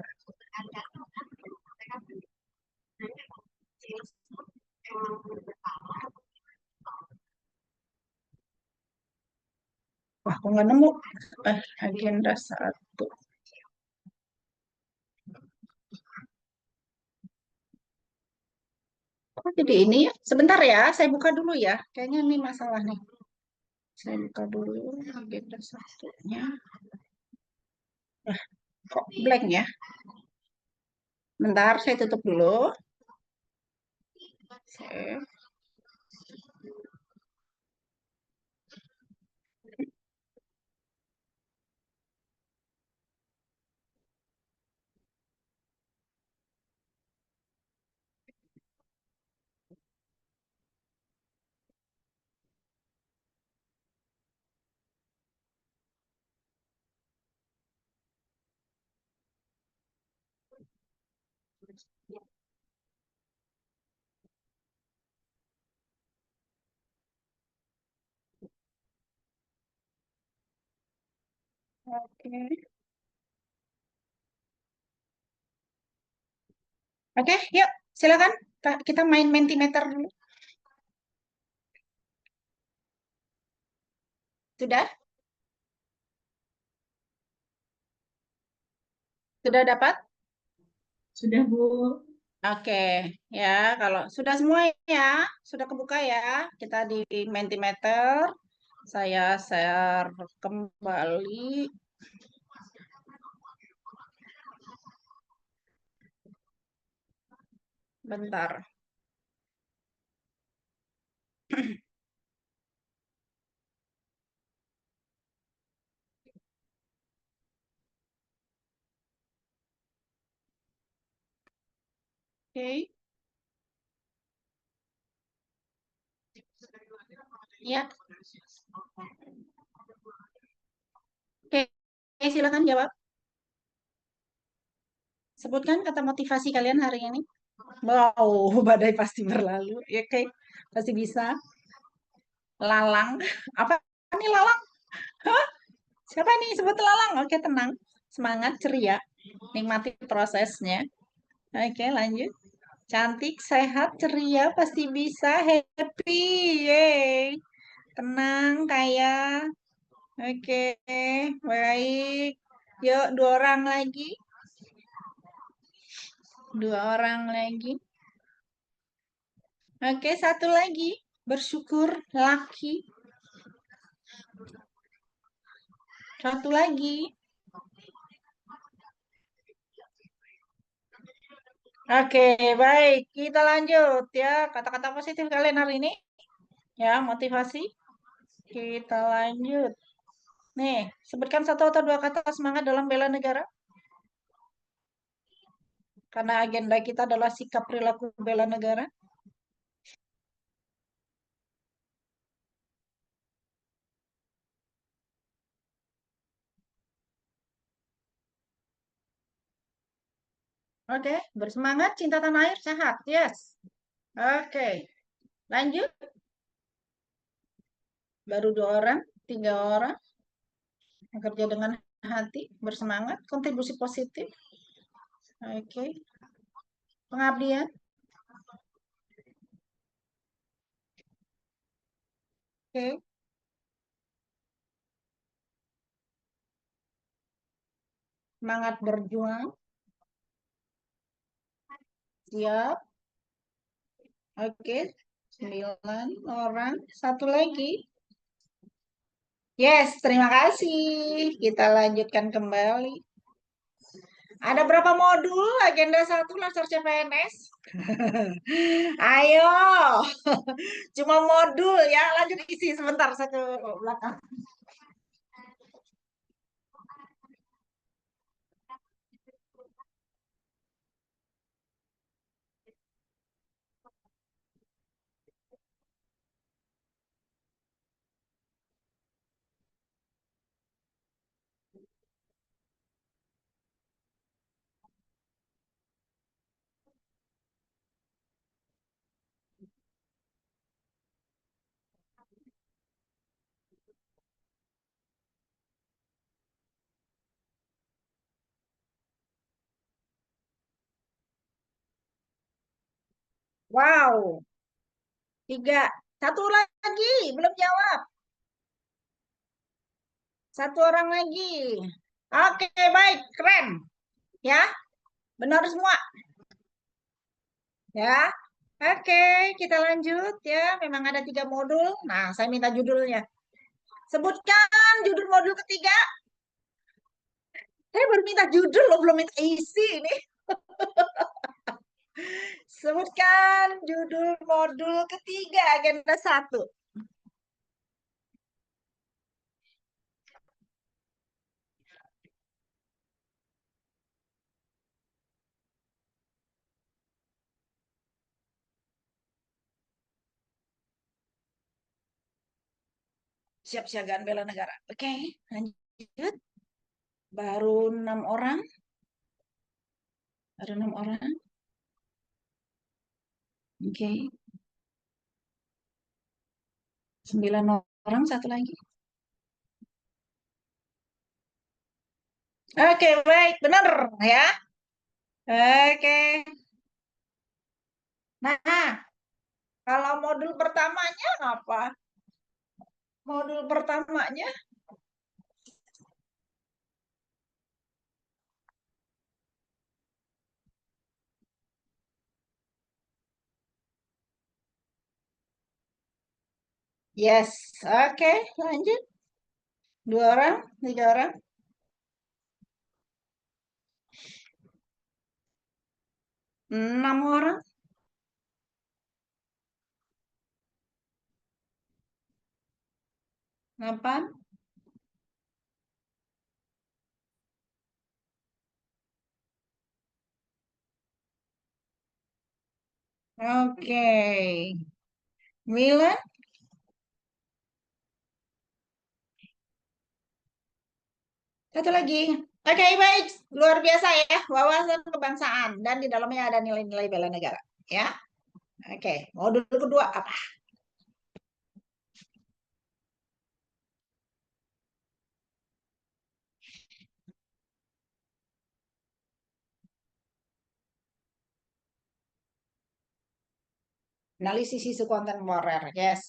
Wah, aku nggak nemu. Agenda 1. Oh, jadi ini ya. Sebentar ya, saya buka dulu ya. Kayaknya ini masalah nih. Saya buka dulu agenda 1-nya. Kok blank ya? Bentar, saya tutup dulu. Save. Oke. Oke, yuk, silakan. Kita main Mentimeter dulu. Sudah? Sudah dapat? Sudah, Bu. Oke, ya, kalau sudah semua ya, sudah kebuka ya, kita di Mentimeter. Saya share kembali. Bentar. Oke, ya. Oke, silakan jawab. Sebutkan kata motivasi kalian hari ini. Wow, badai pasti berlalu. Ya, oke, pasti bisa. Lalang. Apa nih lalang? Hah? Siapa nih sebut lalang? Oke, tenang. Semangat, ceria. Nikmati prosesnya. Oke, lanjut. Cantik, sehat, ceria, pasti bisa. Happy. Yeay. Tenang, kaya. Oke, baik. Yuk, dua orang lagi. Dua orang lagi. Oke, satu lagi. Bersyukur, laki. Satu lagi. Oke, baik. Kita lanjut ya. Kata-kata positif kalian hari ini. Ya, motivasi. Kita lanjut. Nih, sebutkan satu atau dua kata semangat dalam bela negara. Karena agenda kita adalah sikap perilaku bela negara. Oke, bersemangat, cinta tanah air, sehat. Yes. Oke, lanjut. Baru dua orang, tiga orang. Kerja dengan hati, bersemangat, kontribusi positif. Oke, pengabdian. Oke, semangat berjuang. Siap. Oke, 9 orang. Satu lagi. Yes, terima kasih. Kita lanjutkan kembali. Ada berapa modul agenda 1 Laser CPNS? Ayo. Cuma modul ya. Lanjut isi sebentar saya ke belakang. Wow. 3. Satu lagi belum jawab. Satu orang lagi. Oke, baik, keren. Ya, benar semua. Ya, oke, kita lanjut ya. Memang ada 3 modul. Nah, saya minta judulnya. Sebutkan judul modul ketiga. Saya baru minta judul loh, belum minta isi ini. Sebutkan judul modul ketiga agenda 1. Siap-siagaan bela negara. Oke, lanjut. Baru 6 orang. Baru 6 orang. Oke. 9 orang, satu lagi. Oke, baik, benar ya. Oke. Nah, kalau modul pertamanya apa? Modul pertamanya, yes. Oke, lanjut. 2 orang, 3 orang, 6 orang, 8. Oke. 9. Satu lagi. Oke, baik. Luar biasa ya. Wawasan kebangsaan. Dan di dalamnya ada nilai-nilai bela negara. Ya. Oke. Modul kedua apa? Analisis isu kontemporer. Yes.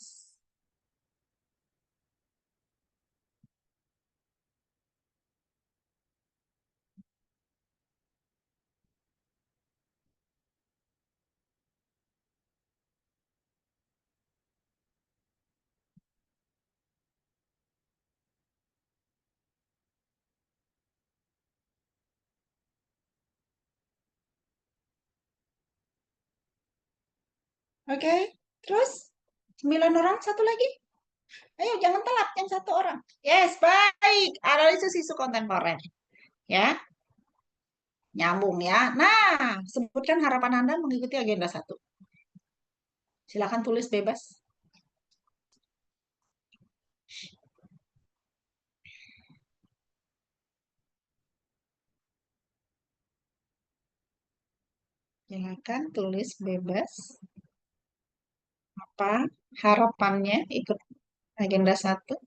Oke. Terus? 9 orang, satu lagi. Ayo, jangan telat. Yang 1 orang. Yes, baik. Analisis isu kontemporer. Ya. Nyambung ya. Nah, sebutkan harapan Anda mengikuti agenda 1. Silakan tulis bebas. Silakan tulis bebas. Apa harapannya ikut agenda 1?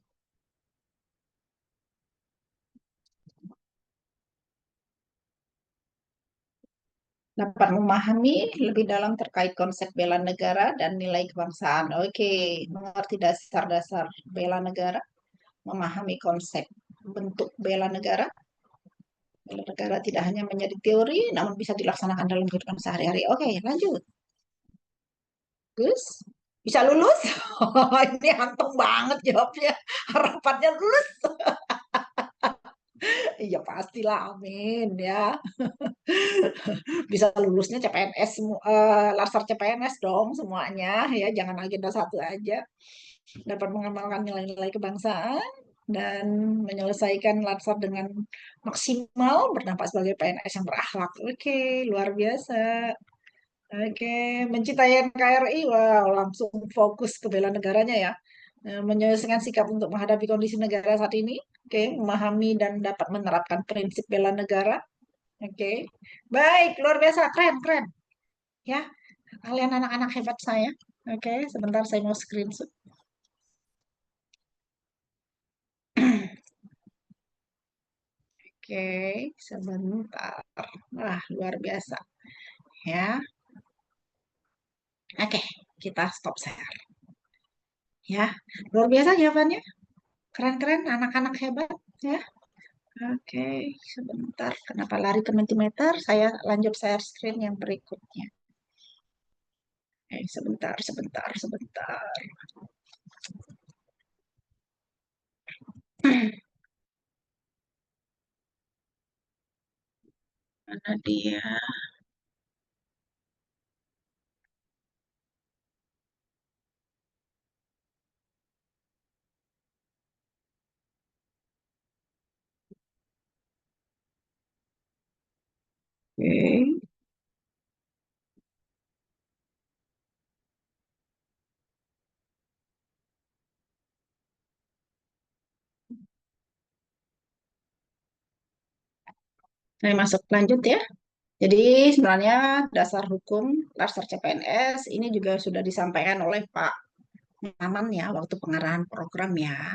Dapat memahami lebih dalam terkait konsep bela negara dan nilai kebangsaan. Oke, mengerti dasar-dasar bela negara, memahami konsep bentuk bela negara. Bela negara tidak hanya menjadi teori, namun bisa dilaksanakan dalam kehidupan sehari-hari. Oke, lanjut. Gus, bisa lulus? Ini anteng banget jawabnya. Harapannya lulus. Iya pastilah, amin ya. Bisa lulusnya CPNS, Larsar CPNS dong semuanya ya, jangan agenda 1 aja. Dapat mengamalkan nilai-nilai kebangsaan dan menyelesaikan Larsar dengan maksimal, berdampak sebagai PNS yang berakhlak. Oke, luar biasa. Oke, mencintai NKRI, wow, langsung fokus ke bela negaranya ya. Menyelesaikan sikap untuk menghadapi kondisi negara saat ini. Oke, memahami dan dapat menerapkan prinsip bela negara. Oke, baik, luar biasa, keren, keren. Ya, kalian anak-anak hebat saya. Oke, sebentar saya mau screenshot. Oke, sebentar. Wah, luar biasa. Ya, oke, kita stop share. Ya, luar biasa jawabannya. Keren-keren, anak-anak hebat. Ya, oke, sebentar. Kenapa lari ke Mentimeter? Saya lanjut share screen yang berikutnya. Sebentar, sebentar, sebentar. Mana dia? Oke. Saya masuk lanjut ya. Jadi sebenarnya dasar hukum Larsar CPNS ini juga sudah disampaikan oleh Pak Maman ya waktu pengarahan program ya.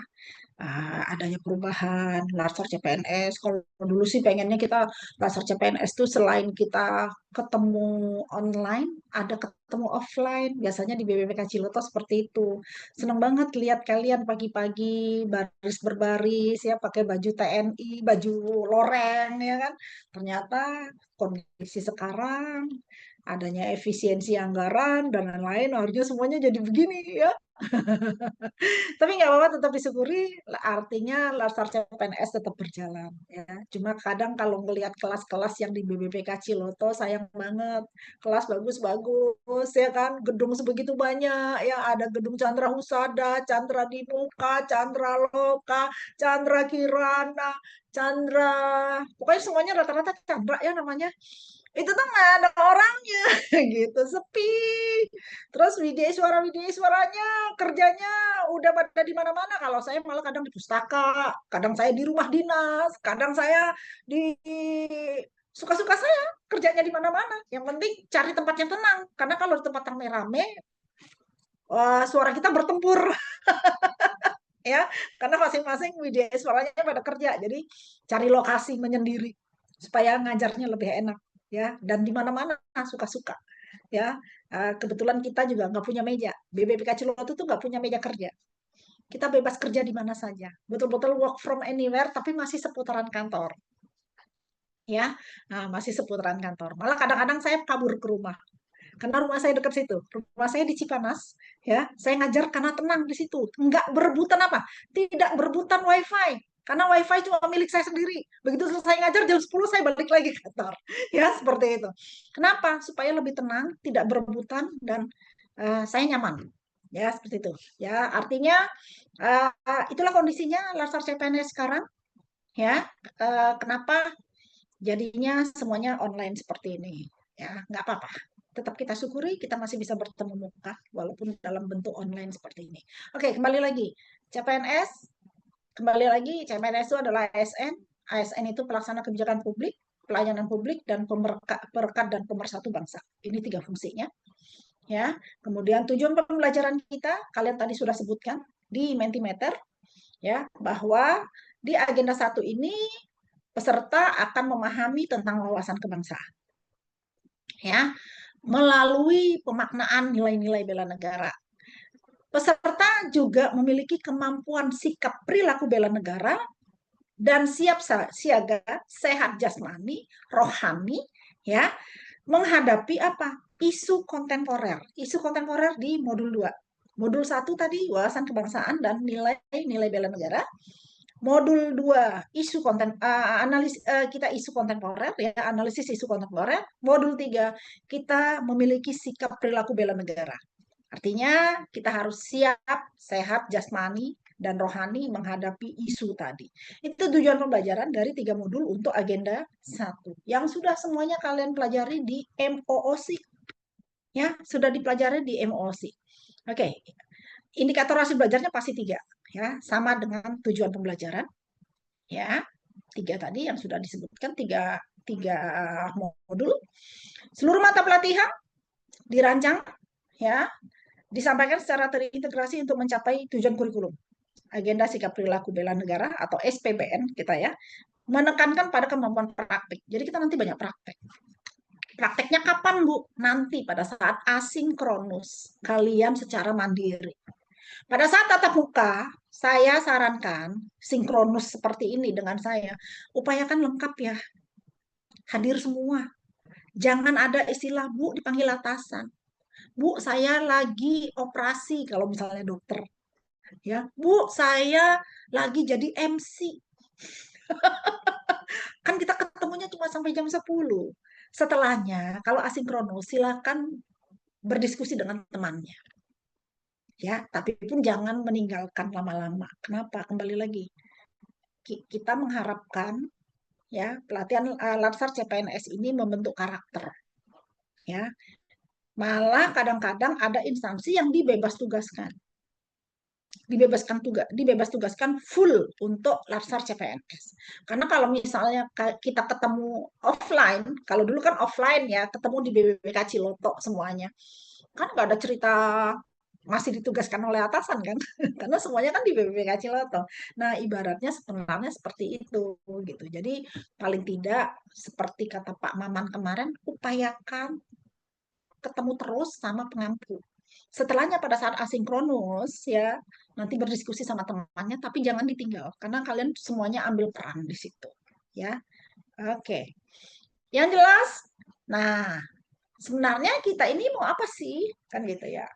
adanya perubahan Larsar CPNS. Kalau dulu sih pengennya kita Larsar CPNS tuh selain kita ketemu online, ada ketemu offline. Biasanya di BPPK Ciloto seperti itu. Seneng banget lihat kalian pagi-pagi baris berbaris ya pakai baju TNI, baju loreng ya kan. Ternyata kondisi sekarang adanya efisiensi anggaran dan lain-lain, harusnya semuanya jadi begini ya. Tapi nggak apa-apa, tetap disyukuri, artinya Larsar CPNS tetap berjalan ya. Cuma kadang kalau ngelihat kelas-kelas yang di BBPK Ciloto, sayang banget. Kelas bagus-bagus ya kan, gedung sebegitu banyak ya, ada gedung Chandra Husada, Chandra Dimuka, Chandra Loka, Chandra Kirana, Chandra, pokoknya semuanya rata-rata Chandra ya namanya. Itu tuh nggak ada orangnya gitu, sepi. Terus Widya suaranya kerjanya udah pada di mana-mana. Kalau saya malah kadang di pustaka, kadang saya di rumah dinas, kadang saya di suka-suka saya kerjanya di mana-mana. Yang penting cari tempat yang tenang. Karena kalau di tempat rame-rame, suara kita bertempur ya. Karena masing-masing Widya suaranya pada kerja. Jadi cari lokasi menyendiri supaya ngajarnya lebih enak ya. Dan di mana-mana suka-suka ya. Kebetulan kita juga nggak punya meja. BBPK Ciloto tuh nggak punya meja kerja. Kita bebas kerja di mana saja. Betul-betul work from anywhere, tapi masih seputaran kantor. Ya, masih seputaran kantor. Malah kadang-kadang saya kabur ke rumah. Karena rumah saya dekat situ. Rumah saya di Cipanas. Ya, saya ngajar karena tenang di situ. Enggak berebutan apa? Tidak berebutan wifi. Karena wifi cuma milik saya sendiri. Begitu selesai ngajar jam 10 saya balik lagi ke kantor. Ya, seperti itu. Kenapa? Supaya lebih tenang, tidak berebutan, dan saya nyaman. Ya, seperti itu. Ya, artinya itulah kondisinya Larsar CPNS sekarang. Ya, kenapa jadinya semuanya online seperti ini? Ya, nggak apa-apa. Tetap kita syukuri, kita masih bisa bertemu muka, walaupun dalam bentuk online seperti ini. Oke, kembali lagi. CPNS, kembali lagi, CPNS itu adalah ASN. ASN itu pelaksana kebijakan publik, pelayanan publik, dan perekat dan pemersatu bangsa. Ini 3 fungsinya. Ya, kemudian tujuan pembelajaran kita, kalian tadi sudah sebutkan di Mentimeter, ya, bahwa di agenda 1 ini peserta akan memahami tentang wawasan kebangsaan. Ya, melalui pemaknaan nilai-nilai bela negara. Peserta juga memiliki kemampuan sikap perilaku bela negara dan siap siaga, sehat jasmani, rohani, ya, menghadapi apa? Isu kontemporer. Isu kontemporer di modul 2. Modul 1 tadi wawasan kebangsaan dan nilai-nilai bela negara. Modul 2 isu kita isu kontemporer ya, analisis isu kontemporer. Modul 3 kita memiliki sikap perilaku bela negara. Artinya kita harus siap, sehat jasmani dan rohani menghadapi isu tadi. Itu tujuan pembelajaran dari 3 modul untuk agenda 1. Yang sudah semuanya kalian pelajari di MOOC. Ya, sudah dipelajari di MOOC. Oke. Indikator hasil belajarnya pasti 3 ya, sama dengan tujuan pembelajaran. Ya, 3 tadi yang sudah disebutkan, 3 modul. Seluruh mata pelatihan dirancang ya, disampaikan secara terintegrasi untuk mencapai tujuan kurikulum. Agenda sikap perilaku bela negara atau SPBN kita ya, menekankan pada kemampuan praktik. Jadi kita nanti banyak praktek. Prakteknya kapan, Bu? Nanti pada saat asinkronus, kalian secara mandiri. Pada saat tatap muka, saya sarankan sinkronus seperti ini dengan saya, upayakan lengkap ya. Hadir semua. Jangan ada istilah, Bu, dipanggil atasan. Bu, saya lagi operasi kalau misalnya dokter. Ya, Bu, saya lagi jadi MC. Kan kita ketemunya cuma sampai jam 10. Setelahnya, kalau asinkronus, silakan berdiskusi dengan temannya. Ya, tapi pun jangan meninggalkan lama-lama. Kenapa? Kembali lagi. Kita mengharapkan ya, pelatihan Larsar CPNS ini membentuk karakter. Ya. Malah kadang-kadang ada instansi yang dibebas tugaskan. Dibebas tugaskan full untuk Larsar CPNS. Karena kalau misalnya kita ketemu offline, kalau dulu kan offline ya, ketemu di BBPK Ciloto semuanya. Kan nggak ada cerita masih ditugaskan oleh atasan kan, karena semuanya kan di BPPK Ciloto. Nah, ibaratnya sebenarnya seperti itu gitu. Jadi paling tidak seperti kata Pak Maman kemarin, upayakan ketemu terus sama pengampu. Setelahnya pada saat asinkronus ya, nanti berdiskusi sama temannya, tapi jangan ditinggal karena kalian semuanya ambil peran di situ ya. Oke. Yang jelas, nah sebenarnya kita ini mau apa sih? Kan gitu ya.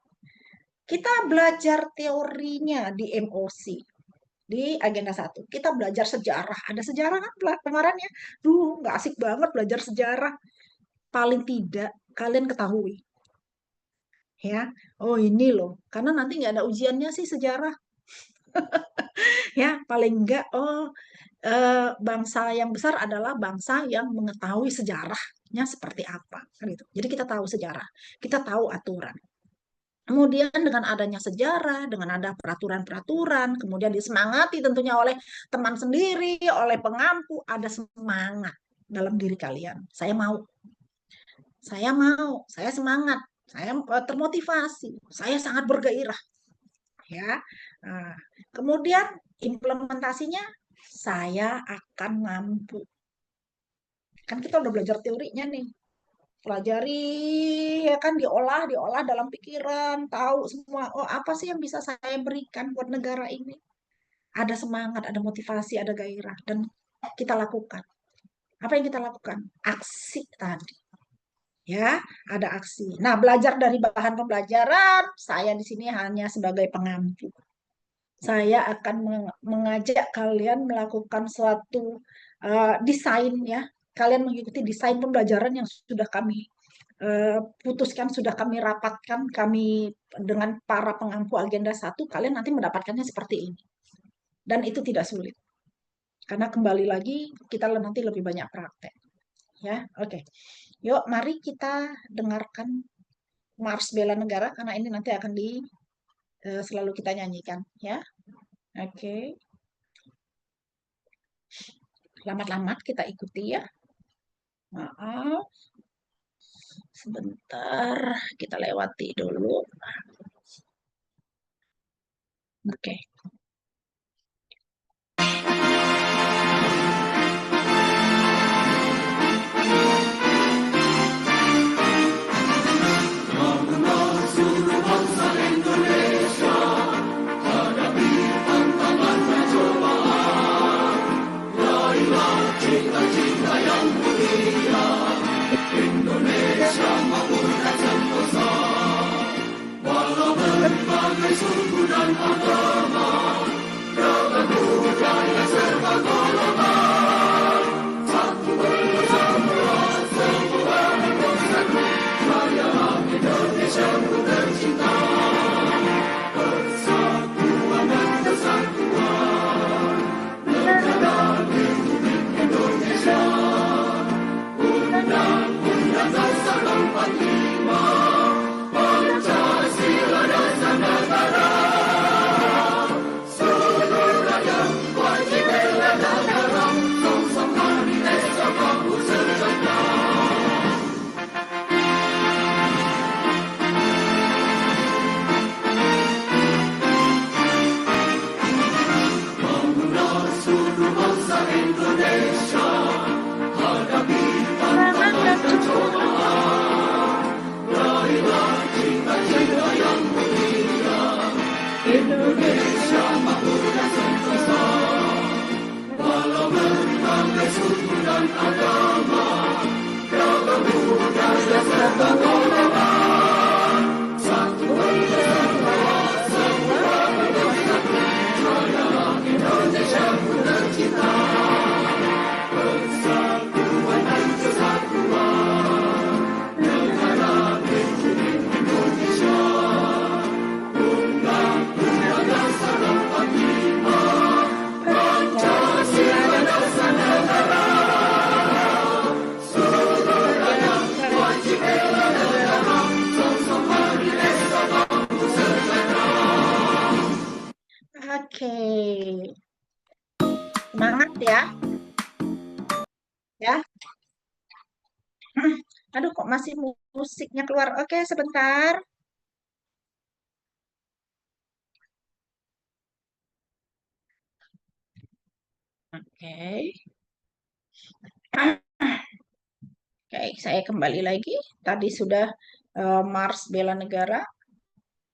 Kita belajar teorinya di MOC, di agenda 1. Kita belajar sejarah. Ada sejarah kan kemarin ya? Duh, nggak asik banget belajar sejarah. Paling tidak kalian ketahui. Ya, oh ini loh. Karena nanti nggak ada ujiannya sih sejarah. Ya, paling enggak, bangsa yang besar adalah bangsa yang mengetahui sejarahnya seperti apa. Kan gitu. Jadi kita tahu sejarah. Kita tahu aturan. Kemudian dengan adanya sejarah, dengan ada peraturan-peraturan, kemudian disemangati tentunya oleh teman sendiri, oleh pengampu, ada semangat dalam diri kalian. Saya mau, saya semangat, saya termotivasi, saya sangat bergairah. Ya, nah, kemudian implementasinya saya akan mampu. Kan kita udah belajar teorinya nih, pelajari ya kan, diolah dalam pikiran, tahu semua, oh apa sih yang bisa saya berikan buat negara ini, ada semangat, ada motivasi, ada gairah, dan kita lakukan. Apa yang kita lakukan? Aksi tadi ya, ada aksi. Nah, belajar dari bahan pembelajaran, saya di sini hanya sebagai pengampu. Saya akan mengajak kalian melakukan suatu desain ya. Kalian mengikuti desain pembelajaran yang sudah kami putuskan, sudah kami rapatkan, kami dengan para pengampu agenda 1, kalian nanti mendapatkannya seperti ini. Dan itu tidak sulit. Karena kembali lagi kita nanti lebih banyak praktek. Ya, oke. Yuk, mari kita dengarkan Mars Bela Negara karena ini nanti akan selalu kita nyanyikan ya. Oke. Lamat-lamat kita ikuti ya. Maaf. Sebentar, kita lewati dulu. Oke. Oke. Semangat ya. Ya. Aduh, kok masih musiknya keluar. Oke, sebentar. Oke. Oke, saya kembali lagi. Tadi sudah Mars bela negara,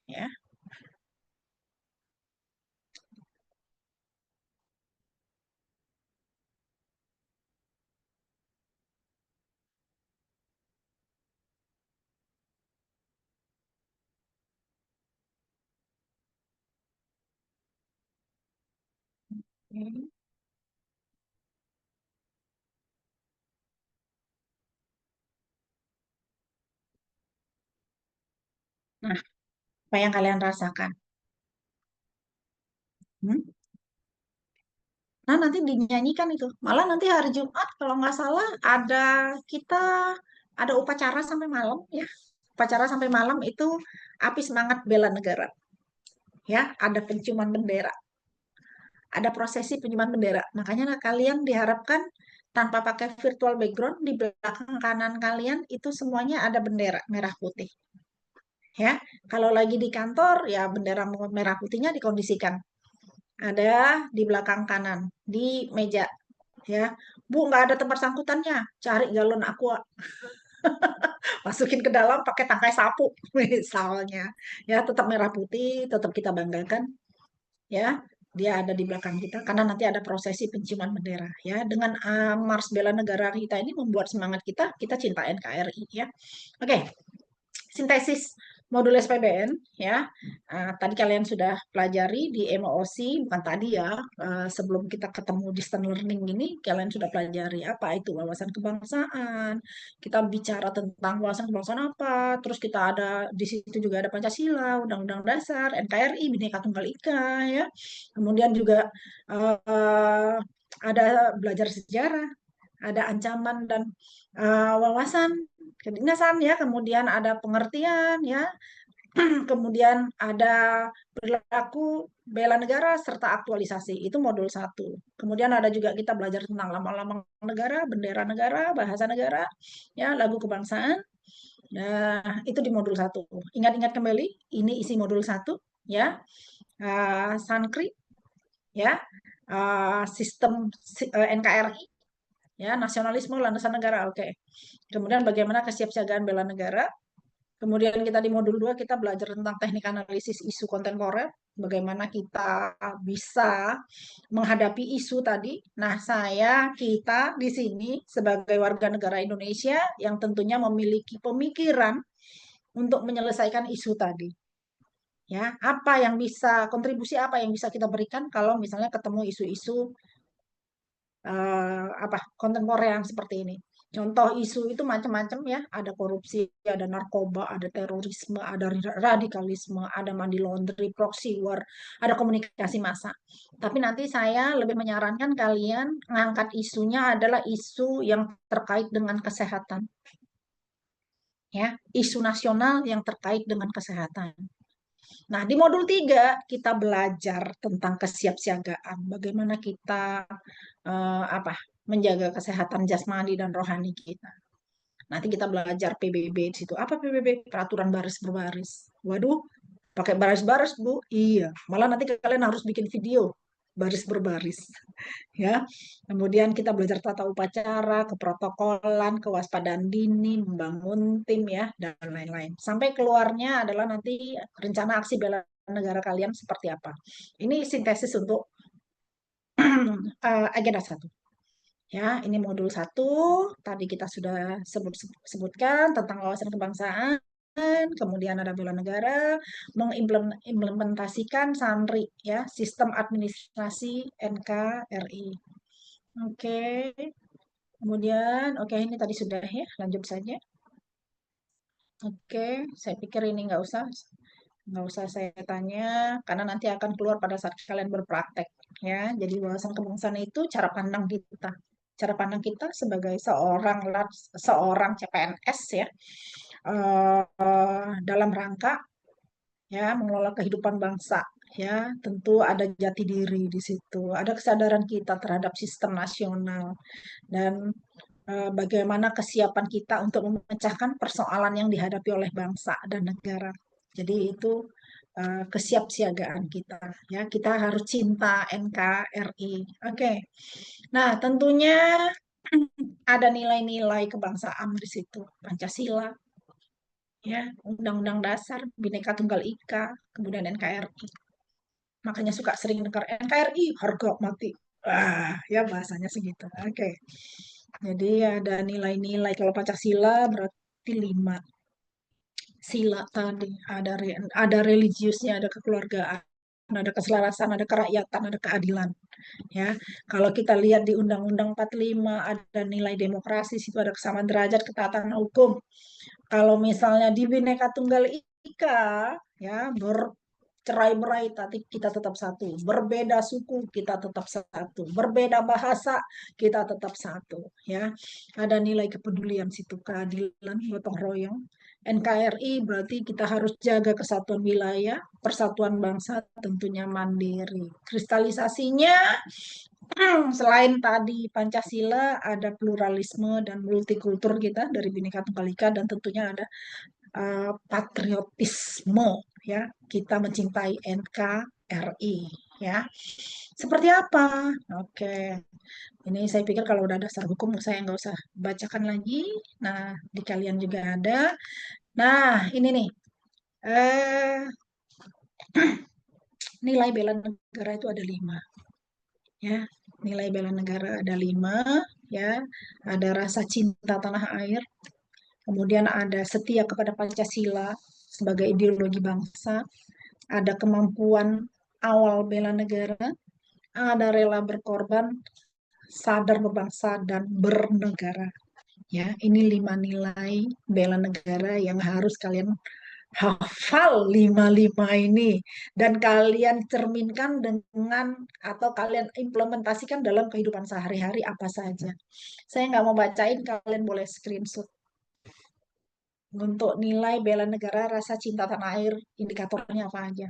ya. Oke. Nah, apa yang kalian rasakan? Hmm? Nah, nanti dinyanyikan itu. Malah nanti hari Jumat kalau nggak salah kita ada upacara sampai malam ya. Upacara sampai malam itu api semangat bela negara. Ya, ada penciuman bendera. Ada prosesi penciuman bendera. Makanya kalian diharapkan tanpa pakai virtual background di belakang kanan kalian itu semuanya ada bendera merah putih. Ya, kalau lagi di kantor ya bendera merah putihnya dikondisikan. Ada di belakang kanan di meja ya. Bu, nggak ada tempat sangkutannya, cari galon aqua, masukin ke dalam pakai tangkai sapu misalnya. Ya, tetap merah putih, tetap kita banggakan ya. Dia ada di belakang kita karena nanti ada prosesi penciuman bendera ya. Dengan Mars bela negara kita ini membuat semangat kita cinta NKRI ya. Oke. Sintesis modul SPBN ya. Tadi kalian sudah pelajari di MOOC, bukan tadi ya, sebelum kita ketemu distance learning ini kalian sudah pelajari apa itu wawasan kebangsaan. Kita bicara tentang wawasan kebangsaan apa, terus kita ada di situ juga ada Pancasila, Undang-Undang Dasar, NKRI, Bhinneka Tunggal Ika ya. Kemudian juga ada belajar sejarah, ada ancaman dan wawasan kedinasan ya, kemudian ada pengertian ya, kemudian ada perilaku bela negara serta aktualisasi. Itu modul 1. Kemudian ada juga kita belajar tentang lambang-lambang negara, bendera negara, bahasa negara, ya, lagu kebangsaan. Nah, itu di modul 1. Ingat-ingat kembali, ini isi modul 1 ya. Sanskrit ya. Sistem NKRI ya, nasionalisme landasan negara. Oke. Kemudian bagaimana kesiapsiagaan bela negara. Kemudian kita di modul 2 kita belajar tentang teknik analisis isu kontemporer, bagaimana kita bisa menghadapi isu tadi. Nah, kita di sini sebagai warga negara Indonesia yang tentunya memiliki pemikiran untuk menyelesaikan isu tadi. Ya, kontribusi apa yang bisa kita berikan kalau misalnya ketemu isu-isu kontemporer yang seperti ini. Contoh isu itu macam-macam ya, ada korupsi, ada narkoba, ada terorisme, ada radikalisme, ada money laundering, proxy war, ada komunikasi massa. Tapi nanti saya lebih menyarankan kalian ngangkat isunya adalah isu yang terkait dengan kesehatan. Ya, isu nasional yang terkait dengan kesehatan. Nah, di modul 3 kita belajar tentang kesiapsiagaan, bagaimana kita menjaga kesehatan jasmani dan rohani kita. Nanti kita belajar PBB di situ. Apa PBB? Peraturan baris berbaris. Waduh, pakai baris-baris, Bu? Iya. Malah nanti kalian harus bikin video baris berbaris. Ya. Kemudian kita belajar tata upacara, keprotokolan, kewaspadaan dini, membangun tim ya, dan lain-lain. Sampai keluarnya adalah nanti rencana aksi bela negara kalian seperti apa. Ini sintesis untuk agenda 1. Ya, ini modul 1. Tadi kita sudah sebutkan tentang wawasan kebangsaan, kemudian ada bela negara, mengimplementasikan SANRI ya, sistem administrasi NKRI. Oke. Kemudian ini tadi sudah ya, lanjut saja. Oke, saya pikir ini nggak usah saya tanya karena nanti akan keluar pada saat kalian berpraktek ya. Jadi wawasan kebangsaan itu cara pandang kita sebagai seorang CPNS ya, dalam rangka ya mengelola kehidupan bangsa ya. Tentu ada jati diri di situ, ada kesadaran kita terhadap sistem nasional dan bagaimana kesiapan kita untuk memecahkan persoalan yang dihadapi oleh bangsa dan negara. Jadi itu kesiapsiagaan kita. Ya, kita harus cinta NKRI. Oke. Nah, tentunya ada nilai-nilai kebangsaan di situ. Pancasila, ya, Undang-Undang Dasar, Bhinneka Tunggal Ika, kemudian NKRI. Makanya suka sering dengar NKRI harga mati. Ya bahasanya segitu. Oke. Jadi ada nilai-nilai, kalau Pancasila berarti 5 sila tadi. Ada religiusnya, ada kekeluargaan, ada keselarasan, ada kerakyatan, ada keadilan. Ya, kalau kita lihat di Undang-Undang 45 ada nilai demokrasi, situ ada kesamaan derajat, ketaatan hukum. Kalau misalnya di Bhinneka Tunggal Ika, ya, bercerai-berai tapi kita tetap satu, berbeda suku kita tetap satu, berbeda bahasa kita tetap satu, ya. Ada nilai kepedulian situ, keadilan, gotong royong. NKRI berarti kita harus jaga kesatuan wilayah, persatuan bangsa, tentunya mandiri. Kristalisasinya selain tadi Pancasila, ada pluralisme dan multikultur kita dari Bhinneka Tunggal Ika, dan tentunya ada patriotisme, ya, kita mencintai NKRI, ya. Seperti apa? Oke, ini saya pikir kalau udah dasar hukum saya nggak usah bacakan lagi. Nah, di kalian juga ada. Nah, ini nih, nilai bela negara itu ada 5, ya. Nilai bela negara ada 5, ya. Ada rasa cinta tanah air, kemudian ada setia kepada Pancasila sebagai ideologi bangsa, ada kemampuan awal bela negara, ada rela berkorban, sadar berbangsa dan bernegara. Ya, ini 5 nilai bela negara yang harus kalian hafal 5 ini dan kalian cerminkan dengan atau kalian implementasikan dalam kehidupan sehari-hari apa saja. Saya nggak mau bacain, kalian boleh screenshot. Untuk nilai bela negara, rasa cinta tanah air, indikatornya apa aja.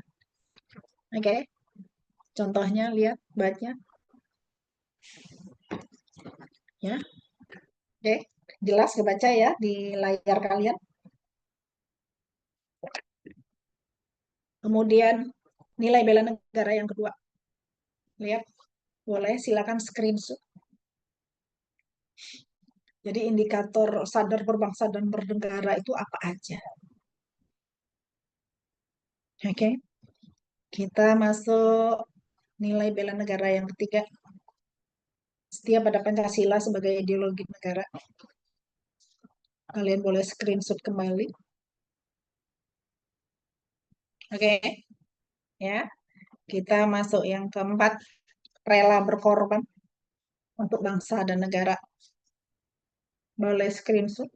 Oke. Contohnya lihat, baca. Ya. Oke, jelas kebaca ya di layar kalian. Kemudian nilai bela negara yang kedua. Lihat, boleh silakan screenshot. Jadi indikator sadar berbangsa dan bernegara itu apa aja. Oke. Kita masuk nilai bela negara yang ketiga. Setia pada Pancasila sebagai ideologi negara. Kalian boleh screenshot kembali. Oke. Ya. Kita masuk yang keempat, rela berkorban untuk bangsa dan negara. Boleh screenshot.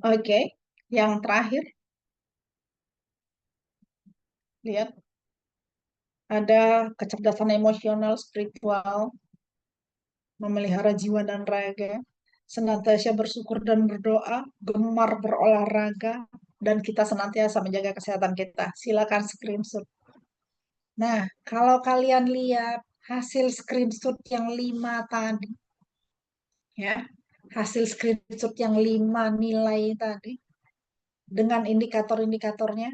Oke, yang terakhir, lihat, ada kecerdasan emosional, spiritual, memelihara jiwa dan raga, senantiasa bersyukur dan berdoa, gemar berolahraga, dan kita senantiasa menjaga kesehatan kita. Silakan screenshot. Nah, kalau kalian lihat hasil screenshot yang 5 tadi, ya, hasil screenshot yang 5 nilai tadi, dengan indikator-indikatornya,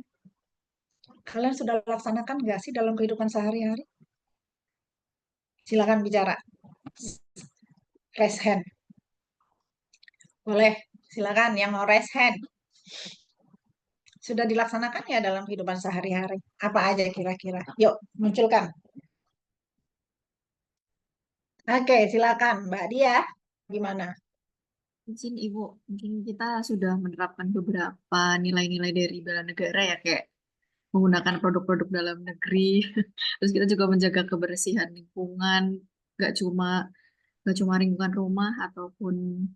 kalian sudah laksanakan nggak sih dalam kehidupan sehari-hari? Silakan bicara. Raise hand. Boleh, silakan yang mau raise hand. Sudah dilaksanakan ya dalam kehidupan sehari-hari? Apa aja kira-kira? Yuk, munculkan. Oke, silakan Mbak Dia. Gimana? Izin Ibu, mungkin kita sudah menerapkan beberapa nilai-nilai dari bela negara ya, kayak menggunakan produk-produk dalam negeri. Terus kita juga menjaga kebersihan lingkungan, nggak cuma lingkungan rumah ataupun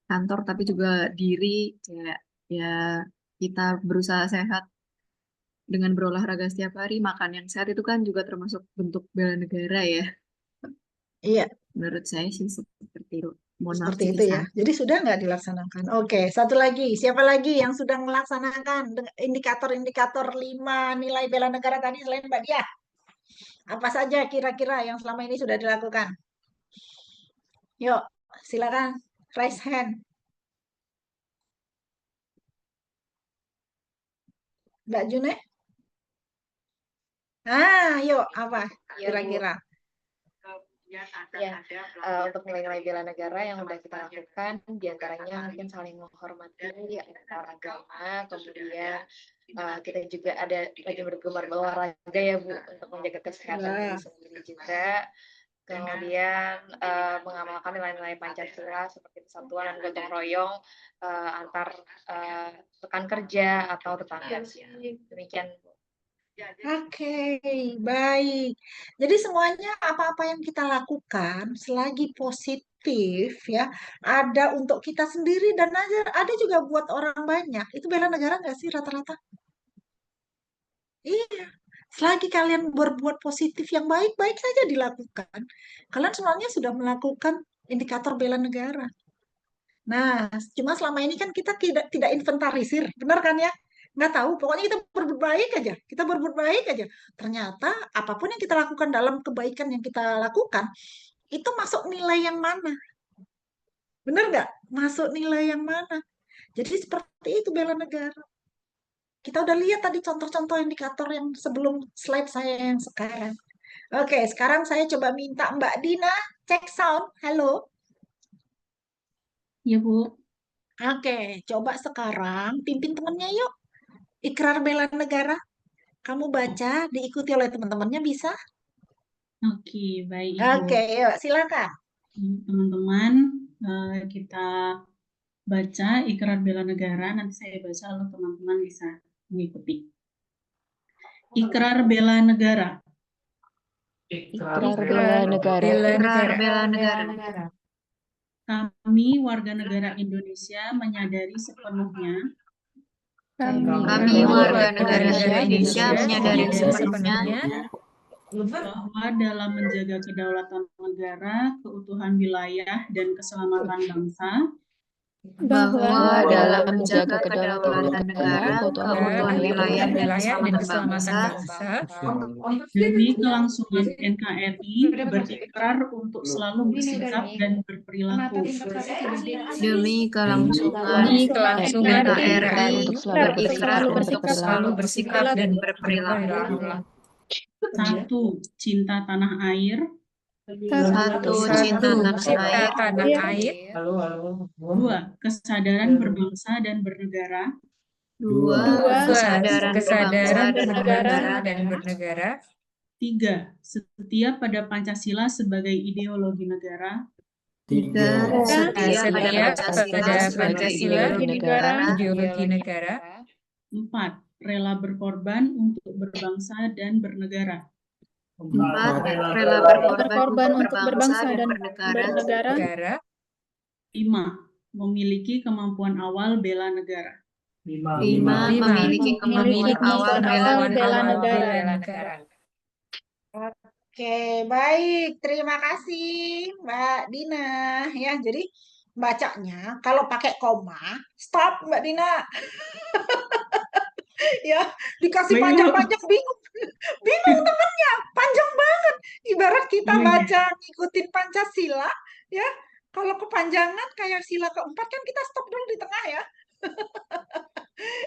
kantor, tapi juga diri, kayak ya kita berusaha sehat dengan berolahraga setiap hari, makan yang sehat itu kan juga termasuk bentuk bela negara ya. Iya, Menurut saya sih seperti itu. Mohon maaf seperti jika itu ya. salah. Jadi sudah nggak dilaksanakan? Oke, satu lagi. Siapa lagi yang sudah melaksanakan indikator-indikator 5 nilai bela negara tadi selain Mbak Dia? Apa saja kira-kira yang selama ini sudah dilakukan? Yuk, silakan raise hand. Mbak June? Yuk apa Ya, Bu. kira-kira? Ya, untuk nilai-nilai bela negara yang udah kita lakukan, diantaranya mungkin saling menghormati antar agama, kemudian kita juga ada lagi bergemar olahraga ya Bu, untuk menjaga kesehatan diri sendiri juga. Kemudian mengamalkan nilai-nilai Pancasila seperti persatuan dan gotong royong antar rekan kerja atau tetangga. Demikian Bu. Oke, baik. Jadi semuanya apa-apa yang kita lakukan selagi positif ya, ada untuk kita sendiri dan ada juga buat orang banyak. Itu bela negara nggak sih rata-rata? Iya. Selagi kalian berbuat positif yang baik-baik saja dilakukan. Kalian semuanya sudah melakukan indikator bela negara. Nah, cuma selama ini kan kita tidak inventarisir, benar kan ya? Nggak tahu, pokoknya kita berbuat baik aja. Kita berbuat baik aja. Ternyata apapun yang kita lakukan dalam kebaikan yang kita lakukan, itu masuk nilai yang mana? Benar nggak? Masuk nilai yang mana? Jadi seperti itu bela negara. Kita udah lihat tadi contoh-contoh indikator yang sebelum slide saya yang sekarang. Oke, sekarang saya coba minta Mbak Dina cek sound. Halo. Ya, Bu. Oke, coba sekarang pimpin temennya yuk. Ikrar bela negara. Kamu baca, diikuti oleh teman-temannya bisa? Oke, baik Ibu. Oke, yuk silakan. Teman-teman, kita baca ikrar bela negara. Nanti saya baca, lalu teman-teman bisa mengikuti. Ikrar bela negara. Ikrar bela negara. Ikrar bela negara. Kami warga negara Indonesia menyadari sepenuhnya Kami warga negara Indonesia menyadari sepenuhnya bahwa dalam menjaga kedaulatan negara, keutuhan wilayah, dan keselamatan bangsa, bahwa dalam menjaga kedaulatan negara, keutuhan wilayah, dan keselamatan bangsa, demi kelangsungan NKRI berikrar untuk selalu bersikap dan berperilaku demi kelangsungan NKRI berikrar untuk selalu bersikap dan berperilaku. 1. Cinta tanah air. 1. Cinta tanah air. 2. Kesadaran berbangsa dan bernegara. 2. Kesadaran berbangsa dan bernegara. 3. Setia pada Pancasila sebagai ideologi negara. 3. Setia pada Pancasila ideologi negara. 4. Rela berkorban untuk berbangsa dan bernegara. 4. Rela berkorban untuk berbangsa dan bernegara. 5. Memiliki kemampuan awal bela negara. 5. Memiliki kemampuan awal bela negara. Oke, baik. Terima kasih Mbak Dina. Ya, jadi bacanya kalau pakai koma, stop Mbak Dina. Ya, dikasih panjang-panjang bingung. Bingung temennya, panjang banget. Ibarat kita baca ngikutin Pancasila, ya. Kalau kepanjangan kayak sila keempat kan kita stop dulu di tengah ya.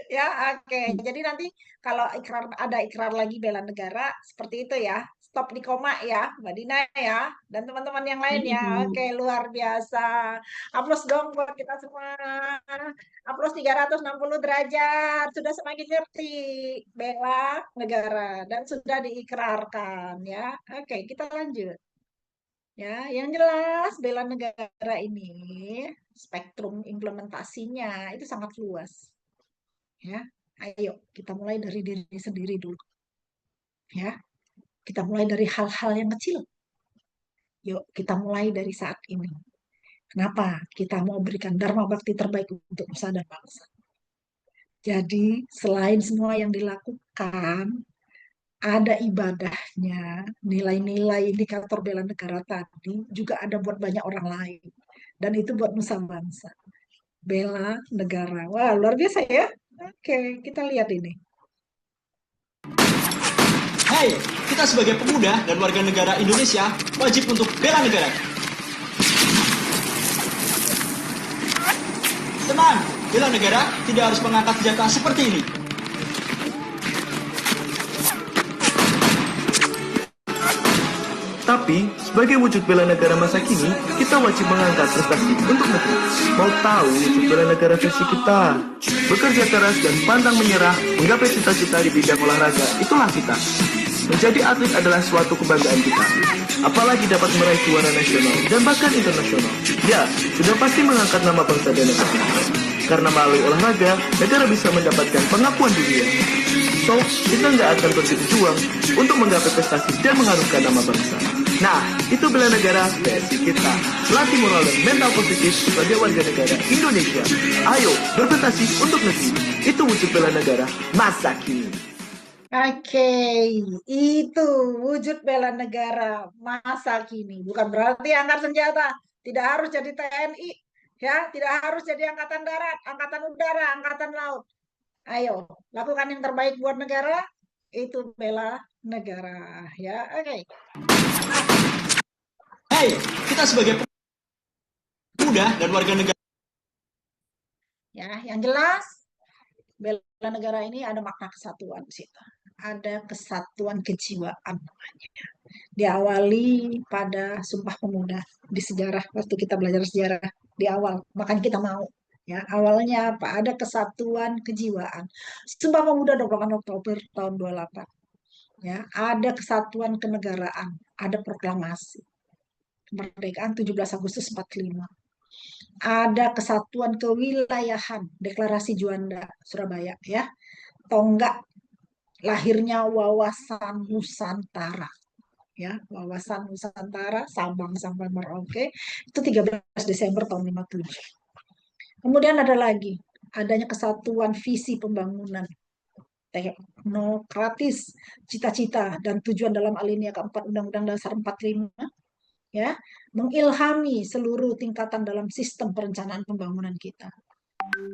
Ya, oke. Jadi nanti kalau ada ikrar lagi bela negara seperti itu ya. Stop di koma ya, Mbak Dina ya, dan teman-teman yang lain ya. Oke, luar biasa. Aplaus dong buat kita semua. Aplaus 360 derajat. Sudah semakin ngerti bela negara dan sudah diikrarkan ya. Oke, kita lanjut. Ya, yang jelas bela negara ini spektrum implementasinya itu sangat luas. Ya, ayo kita mulai dari diri sendiri dulu. Ya, kita mulai dari hal-hal yang kecil. Yuk, kita mulai dari saat ini. Kenapa? Kita mau berikan dharma bakti terbaik untuk nusa dan bangsa. Jadi, selain semua yang dilakukan, ada ibadahnya, nilai-nilai indikator bela negara tadi juga ada buat banyak orang lain. Dan itu buat nusa bangsa. Bela negara. Wah, luar biasa ya. Oke, kita lihat ini. Hai, kita sebagai pemuda dan warga negara Indonesia wajib untuk bela negara. Tenang, bela negara tidak harus mengangkat senjata seperti ini. Tapi, sebagai wujud bela negara masa kini, kita wajib mengangkat prestasi untuk negeri. Mau tahu wujud bela negara versi kita? Bekerja keras dan pantang menyerah, menggapai cita-cita di bidang olahraga, itulah kita. Menjadi atlet adalah suatu kebanggaan kita. Apalagi dapat meraih juara nasional dan bahkan internasional. Ya, sudah pasti mengangkat nama bangsa dan negara. Karena melalui olahraga, negara bisa mendapatkan pengakuan dunia. So, kita nggak akan berhenti berjuang untuk menggapai prestasi dan mengharumkan nama bangsa. Nah, itu bela negara versi kita. Latih moral dan mental positif sebagai warga negara Indonesia. Ayo, berprestasi untuk negeri. Itu wujud bela negara masa kini. Oke, itu wujud bela negara masa kini. Bukan berarti angkat senjata, tidak harus jadi TNI, ya, tidak harus jadi angkatan darat, angkatan udara, angkatan laut. Ayo, lakukan yang terbaik buat negara, itu bela negara, ya. Oke. Hey, kita sebagai pemuda dan warga negara. Ya, yang jelas bela negara ini ada makna kesatuan di situ. Ada kesatuan kejiwaan namanya. Diawali pada Sumpah Pemuda di sejarah waktu kita belajar sejarah di awal, makanya kita mau. Ya, awalnya apa? Ada kesatuan kejiwaan. Sumpah Pemuda 28 Oktober tahun 28. Ya, ada kesatuan kenegaraan, ada proklamasi kemerdekaan 17 Agustus 45. Ada kesatuan kewilayahan, deklarasi Juanda Surabaya, ya. Tonggak lahirnya wawasan Nusantara, ya, wawasan Nusantara Sabang sampai Merauke itu 13 Desember tahun 57. Kemudian ada lagi adanya kesatuan visi pembangunan teknokratis, cita-cita dan tujuan dalam alinea keempat Undang-Undang Dasar 45, ya, mengilhami seluruh tingkatan dalam sistem perencanaan pembangunan kita.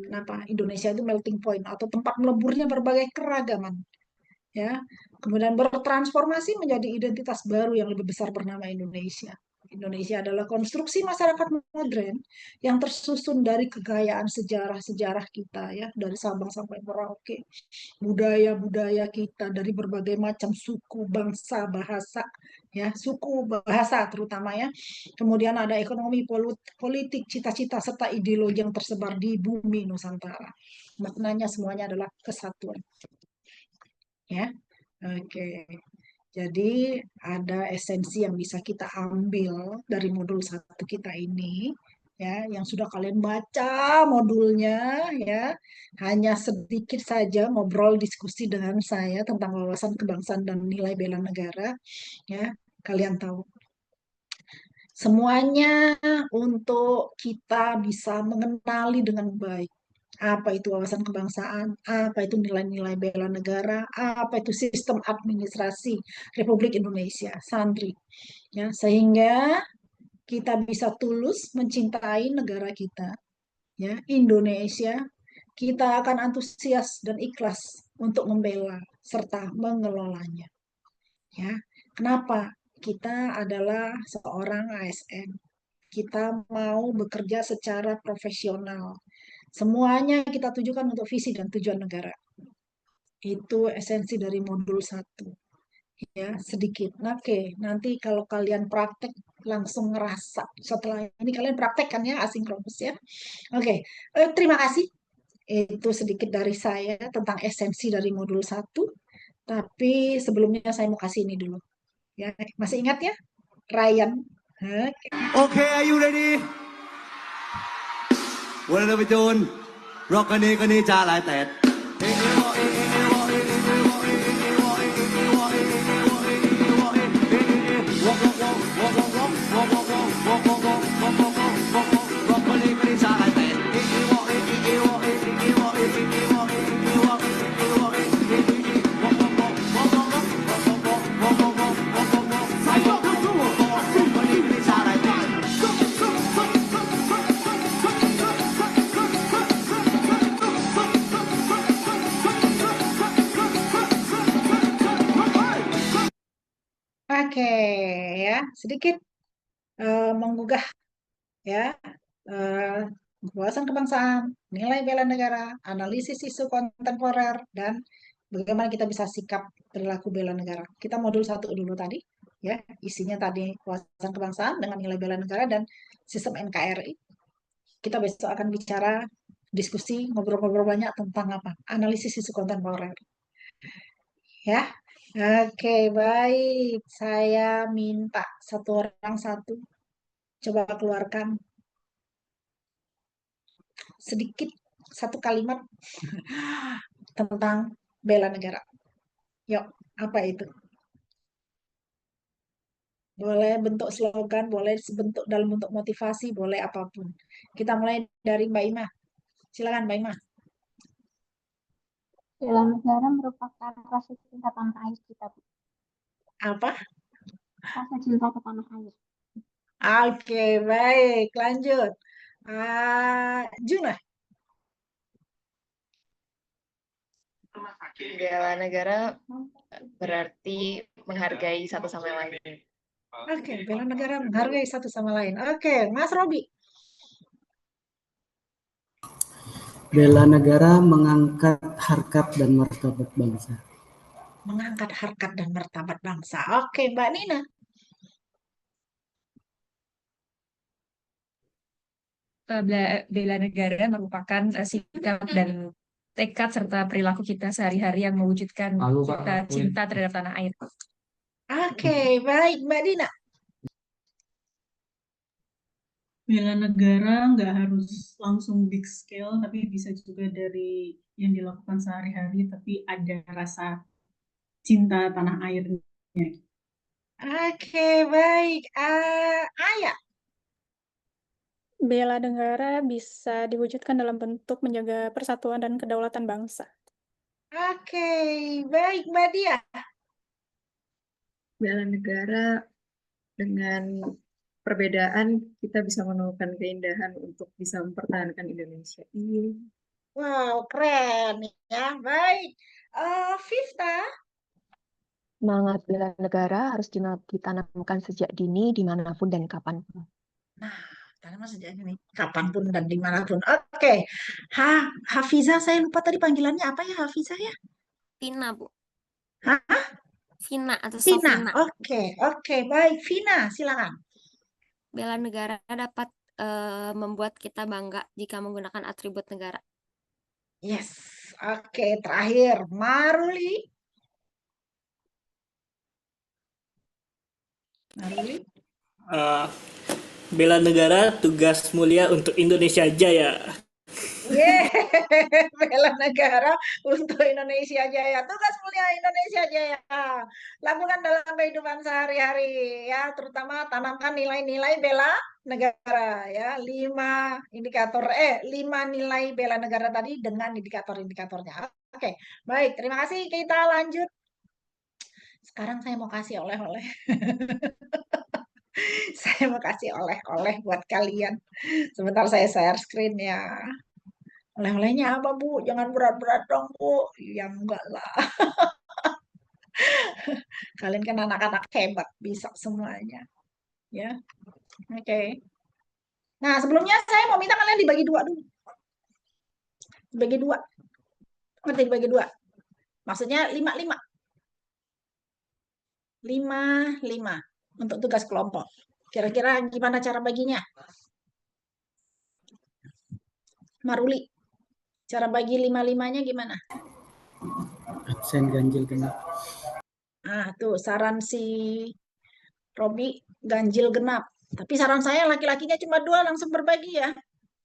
Kenapa? Indonesia itu melting point atau tempat meleburnya berbagai keragaman. Ya, kemudian bertransformasi menjadi identitas baru yang lebih besar bernama Indonesia. Indonesia adalah konstruksi masyarakat modern yang tersusun dari kekayaan sejarah-sejarah kita, ya, dari Sabang sampai Merauke, budaya-budaya kita dari berbagai macam suku, bangsa, bahasa, ya, suku, bahasa terutama, ya. Kemudian ada ekonomi, politik, cita-cita serta ideologi yang tersebar di bumi Nusantara. Maknanya semuanya adalah kesatuan. Ya, oke. Jadi ada esensi yang bisa kita ambil dari modul 1 kita ini, ya, yang sudah kalian baca modulnya, ya. Hanya sedikit saja ngobrol diskusi dengan saya tentang wawasan kebangsaan dan nilai bela negara, ya. Kalian tahu. Semuanya untuk kita bisa mengenali dengan baik apa itu wawasan kebangsaan, apa itu nilai-nilai bela negara, apa itu sistem administrasi Republik Indonesia, Sandri. Ya, sehingga kita bisa tulus mencintai negara kita, ya, Indonesia. Kita akan antusias dan ikhlas untuk membela serta mengelolanya. Ya, kenapa? Kita adalah seorang ASN. Kita mau bekerja secara profesional. Semuanya kita tujukan untuk visi dan tujuan negara. Itu esensi dari modul 1. Ya, sedikit. Oke, nanti kalau kalian praktek langsung ngerasa. Setelah ini kalian praktek kan, ya, asinkronus, ya. Oke, terima kasih. Itu sedikit dari saya tentang esensi dari modul 1. Tapi sebelumnya saya mau kasih ini dulu. Ya, masih ingat, ya? Ryan. Okay, are you ready? วันเราไปโจนร็อกกันนี้จ้าหลายแตดOke, ya, sedikit menggugah, ya, wawasan kebangsaan, nilai bela negara, analisis isu kontemporer, dan bagaimana kita bisa sikap perilaku bela negara. Kita modul 1 dulu tadi, ya. Isinya tadi wawasan kebangsaan dengan nilai bela negara dan sistem NKRI. Kita besok akan bicara, diskusi, ngobrol-ngobrol banyak tentang apa? Analisis isu kontemporer. Ya. Oke, baik. Saya minta satu orang satu coba keluarkan sedikit satu kalimat tentang bela negara. Yuk, apa itu? Boleh bentuk slogan, boleh bentuk dalam bentuk motivasi, boleh apapun. Kita mulai dari Mbak Ima. Silakan Mbak Ima. Bela negara merupakan rasa cinta tanah air kita, Bu. Apa? Rasa cinta ke tanah air. Oke, baik. Lanjut. Juna. Bela negara berarti menghargai satu sama lain. Oke, bela negara menghargai satu sama lain. Oke, Mas Robi. Bela negara mengangkat harkat dan martabat bangsa. Mengangkat harkat dan martabat bangsa. Oke, Mbak Nina. Bela negara merupakan sikap dan tekad serta perilaku kita sehari-hari yang mewujudkan kita cinta terhadap tanah air. Oke, baik Mbak Dina. Bela negara nggak harus langsung big scale, tapi bisa juga dari yang dilakukan sehari-hari, tapi ada rasa cinta tanah airnya. Oke, baik. Ayah. Bela negara bisa diwujudkan dalam bentuk menjaga persatuan dan kedaulatan bangsa. Oke, baik Mbak Dia. Bela negara dengan perbedaan kita bisa menemukan keindahan untuk bisa mempertahankan Indonesia. Iya. Wow, keren ya. Baik. Vifta. Semangat bela negara harus ditanamkan sejak dini, dimanapun dan kapanpun. Nah, tanamkan sejak dini, kapanpun dan dimanapun. Oke. Hafiza, saya lupa tadi panggilannya apa ya Hafiza ya? Vina, Bu. Hah? Vina atau Vina. Sofina. Oke, baik. Vina, silakan. Bela negara dapat membuat kita bangga jika menggunakan atribut negara. Yes. Oke, terakhir Maruli. Maruli. Bela negara tugas mulia untuk Indonesia Jaya. Yeay, bela negara untuk Indonesia Jaya. Tugas mulia Indonesia Jaya. Lakukan dalam kehidupan sehari-hari ya, terutama tanamkan nilai-nilai bela negara ya. 5 nilai bela negara tadi dengan indikator-indikatornya. Oke, baik. Terima kasih. Kita lanjut. Sekarang saya mau kasih oleh-oleh. Saya mau kasih oleh-oleh buat kalian. Sebentar saya share screen ya. Oleh-olehnya apa, Bu? Jangan berat-berat dong, Bu. Ya enggak lah. Kalian kan anak-anak hebat, bisa semuanya. Ya. Oke. Nah, sebelumnya saya mau minta kalian dibagi dua dulu. Dibagi dua. Ngerti dibagi dua? Maksudnya 5-5. 5-5 untuk tugas kelompok. Kira-kira gimana cara baginya? Maruli, cara bagi 5-5-nya gimana? Absen ganjil genap. Tuh saran si Robi ganjil genap. Tapi saran saya laki-lakinya cuma 2, langsung berbagi ya.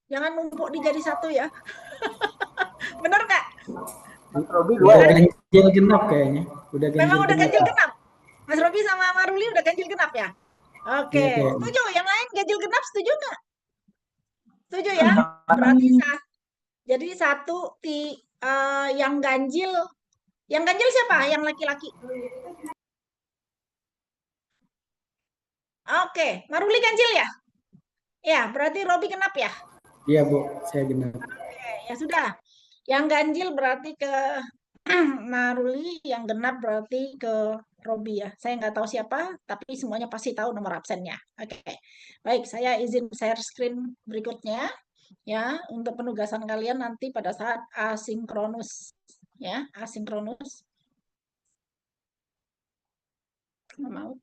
Jangan numpuk dijadi 1 ya. Bener nggak? Mas Robi Udah ganjil genap kayaknya. Memang udah ganjil genap. Mas Robi sama Maruli udah ganjil genap ya? Oke, Iya, setuju. Yang lain ganjil genap setuju nggak? Setuju ya? Berarti jadi 1 yang ganjil. Yang ganjil siapa? Yang laki-laki. Oke, Maruli ganjil ya? Ya, berarti Robi genap ya? Iya, Bu, saya genap. Oke, ya sudah. Yang ganjil berarti ke Maruli, yang genap berarti ke Robi ya. Saya nggak tahu siapa, tapi semuanya pasti tahu nomor absennya. Oke, baik. Saya izin share screen berikutnya ya untuk penugasan kalian nanti pada saat asinkronus ya, asinkronus. Nggak mau.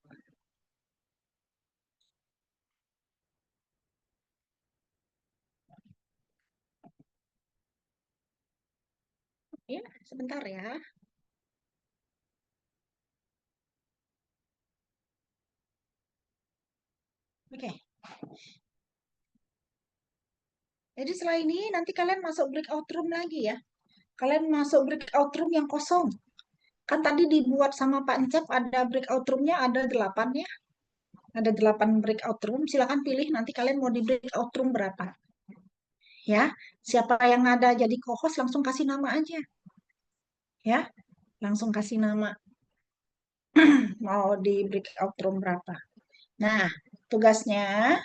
Ya, sebentar ya. Oke. Jadi setelah ini nanti kalian masuk breakout room lagi ya. Kalian masuk breakout room yang kosong. Kan tadi dibuat sama Pak Encep ada breakout roomnya ada 8 ya. Ada 8 breakout room. Silahkan pilih nanti kalian mau di breakout room berapa. Ya, siapa yang ada jadi co-host langsung kasih nama aja. Ya, langsung kasih nama. Mau di breakout room berapa. Nah, tugasnya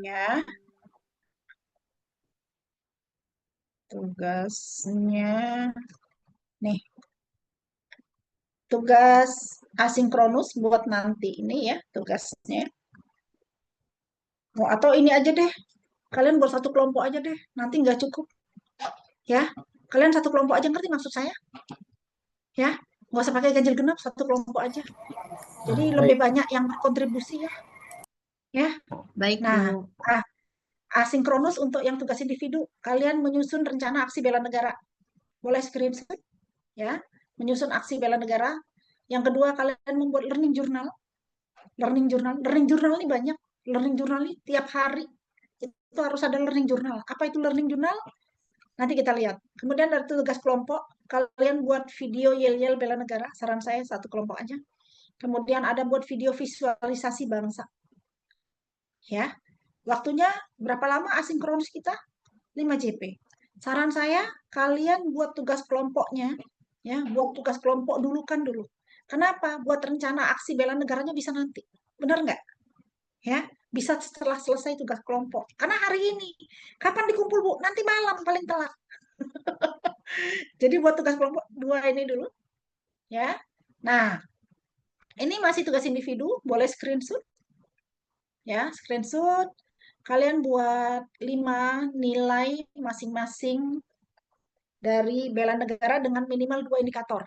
ya. Tugasnya nih. Tugas asinkronus buat nanti ini ya tugasnya. Atau ini aja deh. Kalian buat satu kelompok aja deh. Nanti nggak cukup. Ya, kalian satu kelompok aja, ngerti maksud saya? Ya, nggak usah pakai ganjil genap, satu kelompok aja. Jadi lebih banyak yang berkontribusi ya. Ya. Baik, Nah, Bu. asinkronus untuk yang tugas individu, kalian menyusun rencana aksi bela negara. Boleh screenshot ya, menyusun aksi bela negara. Yang kedua, kalian membuat learning journal. Learning journal ini banyak. Learning journal ini tiap hari itu harus ada learning journal. Apa itu learning journal? Nanti kita lihat. Kemudian dari tugas kelompok, kalian buat video yel-yel bela negara. Saran saya satu kelompok aja. Kemudian ada buat video visualisasi bangsa. Ya, waktunya berapa lama asinkronus kita? 5 JP. Saran saya, kalian buat tugas kelompoknya, ya, buat tugas kelompok dulu. Kenapa? Buat rencana aksi bela negaranya bisa nanti. Benar nggak? Ya, bisa setelah selesai tugas kelompok. Karena hari ini, kapan dikumpul, Bu? Nanti malam paling telat. Jadi buat tugas kelompok 2 ini dulu. Ya. Nah, ini masih tugas individu, boleh screenshot. Ya, screenshot. Kalian buat 5 nilai masing-masing dari bela negara dengan minimal 2 indikator.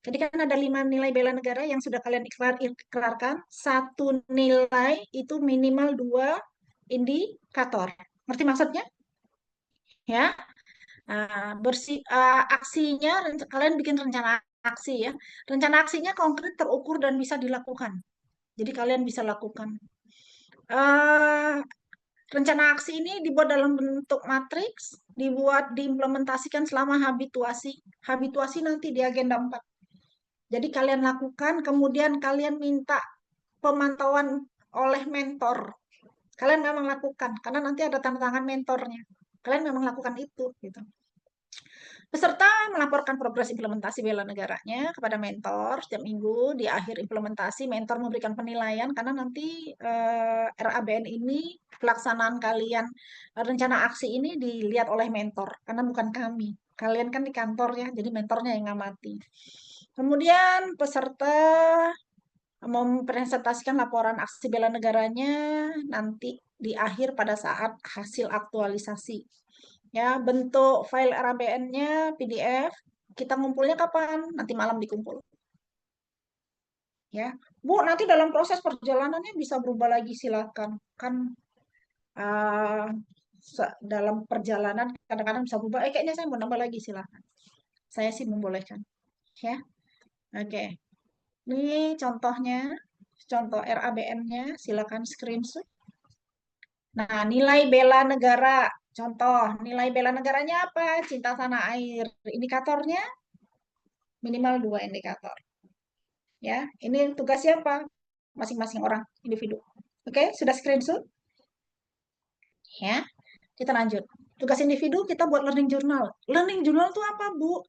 Jadi kan ada 5 nilai bela negara yang sudah kalian ikrarkan. 1 nilai itu minimal 2 indikator. Ngerti maksudnya? Ya. Aksinya kalian bikin rencana aksi ya. Rencana aksinya konkret, terukur dan bisa dilakukan. Jadi kalian bisa lakukan. Rencana aksi ini dibuat dalam bentuk matriks, diimplementasikan selama habituasi. Habituasi nanti di agenda 4. Jadi kalian lakukan, kemudian kalian minta pemantauan oleh mentor. Kalian memang lakukan, karena nanti ada tanda tangan mentornya. Kalian memang lakukan itu. Gitu. Peserta melaporkan progres implementasi bela negaranya kepada mentor setiap minggu. Di akhir implementasi, mentor memberikan penilaian, karena nanti RABN ini, pelaksanaan kalian, rencana aksi ini dilihat oleh mentor, karena bukan kami. Kalian kan di kantor ya, jadi mentornya yang ngamati. Kemudian peserta mempresentasikan laporan aksi bela negaranya nanti di akhir pada saat hasil aktualisasi. Ya, bentuk file RABN-nya PDF. Kita ngumpulnya kapan? Nanti malam dikumpul. Ya, Bu, nanti dalam proses perjalanannya bisa berubah lagi, silakan. Kan dalam perjalanan kadang-kadang bisa berubah. Kayaknya saya mau nambah lagi, silakan. Saya sih membolehkan. Ya, oke. Ini contohnya, contoh RABN-nya, silakan screenshot. Nah, nilai bela negara. Contoh, nilai bela negaranya apa? Cinta tanah air. Indikatornya minimal 2 indikator. Ya, ini tugas siapa? Masing-masing orang, individu. Oke, sudah screenshot? Ya, kita lanjut. Tugas individu kita buat learning journal. Learning journal itu apa, Bu?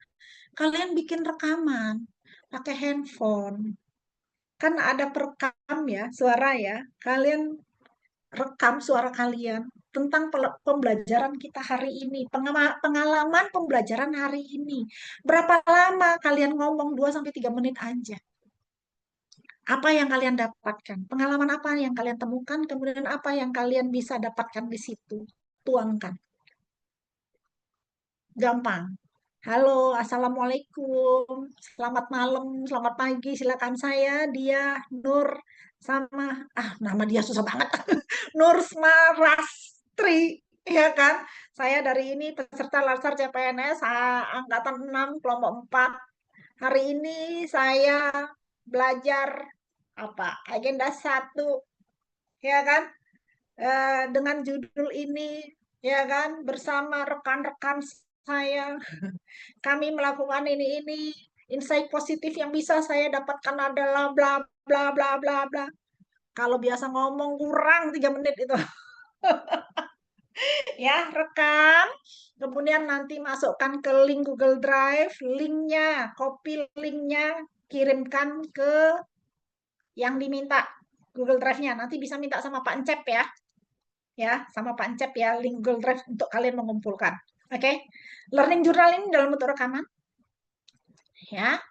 Kalian bikin rekaman pakai handphone. Kan ada perekam ya, suara ya. Kalian rekam suara kalian tentang pembelajaran kita hari ini, pengalaman pembelajaran hari ini. Berapa lama kalian ngomong? 2-3 menit aja. Apa yang kalian dapatkan? Pengalaman apa yang kalian temukan? Kemudian apa yang kalian bisa dapatkan di situ? Tuangkan. Gampang. Halo, Assalamualaikum. Selamat malam, selamat pagi. Silakan saya, dia, Nur, nama dia susah banget. Nur Smarastri, ya kan? Saya dari ini peserta Latsar CPNS angkatan 6 kelompok 4. Hari ini saya belajar apa? Agenda 1, ya kan? Dengan judul ini, ya kan? Bersama rekan-rekan saya, kami melakukan ini. Insight positif yang bisa saya dapatkan adalah bla bla bla bla bla. Kalau biasa ngomong kurang 3 menit itu. Ya, rekam. Kemudian nanti masukkan ke link Google Drive, linknya, copy linknya, kirimkan ke yang diminta Google Drive-nya. Nanti bisa minta sama Pak Encep ya. Ya, sama Pak Encep ya, link Google Drive untuk kalian mengumpulkan. Oke. Learning journal ini dalam bentuk rekaman. Ya,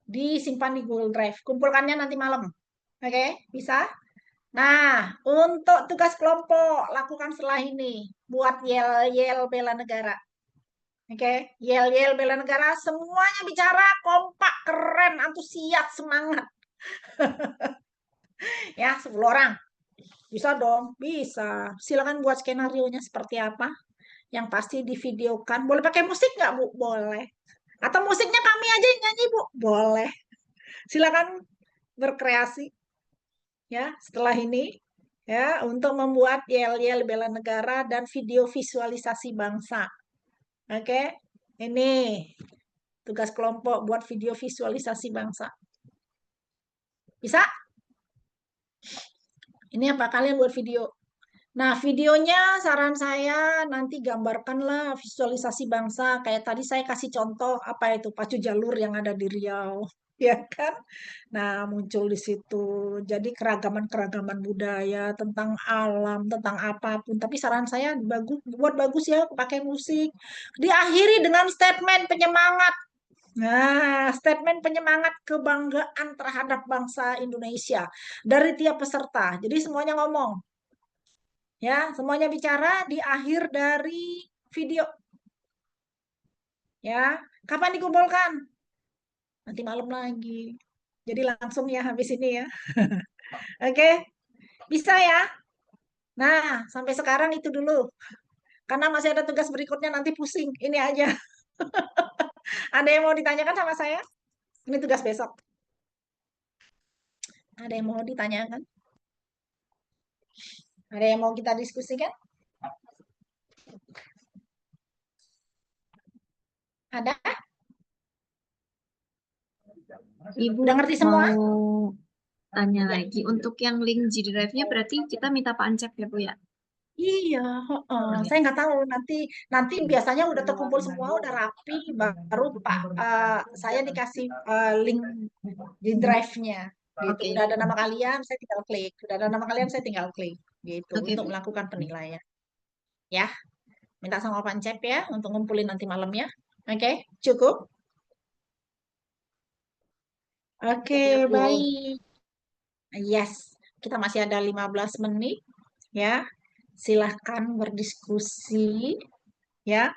disimpan di Google Drive. Kumpulkannya nanti malam. Oke, bisa? Nah, untuk tugas kelompok, lakukan setelah ini. Buat yel-yel bela negara. Oke, yel-yel bela negara, semuanya bicara kompak, keren, antusias, semangat. Ya, 10 orang. Bisa dong, bisa. Silakan buat skenario-nya seperti apa. Yang pasti divideokan. Boleh pakai musik nggak, Bu? Boleh. Atau musiknya kami aja yang nyanyi, Bu? Boleh. Silakan berkreasi. Ya, setelah ini ya untuk membuat yel-yel bela negara dan video visualisasi bangsa. Oke. Ini tugas kelompok buat video visualisasi bangsa. Bisa? Ini apa kalian buat video? Nah, videonya saran saya nanti gambarkanlah visualisasi bangsa. Kayak tadi saya kasih contoh apa itu pacu jalur yang ada di Riau, ya kan? Nah, muncul di situ. Jadi keragaman-keragaman budaya tentang alam, tentang apapun. Tapi saran saya buat bagus ya, pakai musik. Diakhiri dengan statement penyemangat. Nah, statement penyemangat kebanggaan terhadap bangsa Indonesia dari tiap peserta. Jadi semuanya ngomong. Ya, semuanya bicara di akhir dari video. Ya, kapan dikumpulkan? Nanti malam lagi. Jadi langsung ya habis ini ya. Oke, bisa ya? Nah, sampai sekarang itu dulu. Karena masih ada tugas berikutnya nanti pusing. Ini aja. Ada yang mau ditanyakan sama saya? Ini tugas besok. Ada yang mau ditanyakan? Ada yang mau kita diskusikan? Ada? Ibu Udah ngerti semua? mau tanya lagi, untuk yang link G Drive-nya berarti kita minta Pak Ancep ya Bu ya? Iya, heeh. Saya nggak tahu nanti biasanya udah terkumpul semua, udah rapi, baru Pak saya dikasih link di drive-nya gitu. Oke. Udah ada nama kalian, saya tinggal klik. Udah ada nama kalian, saya tinggal klik gitu Oke, untuk Bu. melakukan penilaian. Ya, minta sama Pak Cep ya untuk ngumpulin nanti malamnya. Oke, cukup. Oke, Iya, Bu. baik. Yes, kita masih ada 15 menit ya. Silahkan berdiskusi ya.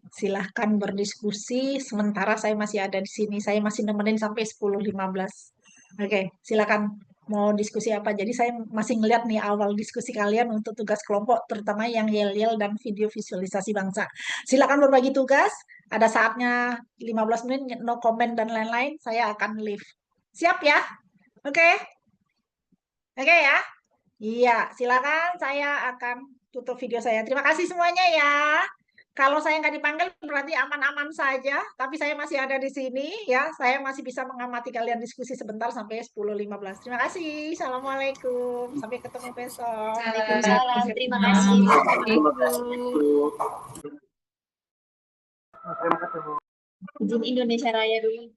Silahkan berdiskusi. Sementara saya masih ada di sini. Saya masih nemenin sampai 10.15. Oke, silakan mau diskusi apa. Jadi saya masih ngeliat nih awal diskusi kalian untuk tugas kelompok, terutama yang yel-yel dan video visualisasi bangsa. Silakan berbagi tugas. Ada saatnya 15 menit, no comment dan lain-lain. Saya akan leave. Siap ya? Oke? Oke ya? Iya, silakan. Saya akan tutup video saya. Terima kasih semuanya ya. Kalau saya nggak dipanggil berarti aman-aman saja, tapi saya masih ada di sini ya. Saya masih bisa mengamati kalian diskusi sebentar sampai 10.15. Terima kasih. Assalamualaikum. Sampai ketemu besok. Waalaikumsalam. Terima kasih. Terima kasih Bu. Terima kasih Bu. Izin Indonesia Raya dulu.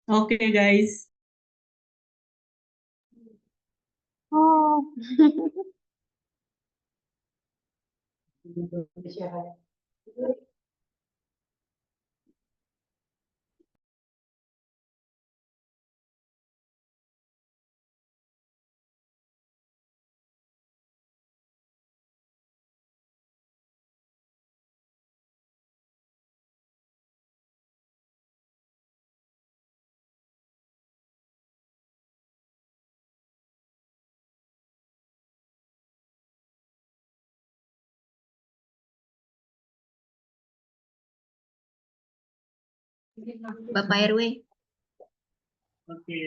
Oke guys. Oh. Bapak RW. Oke,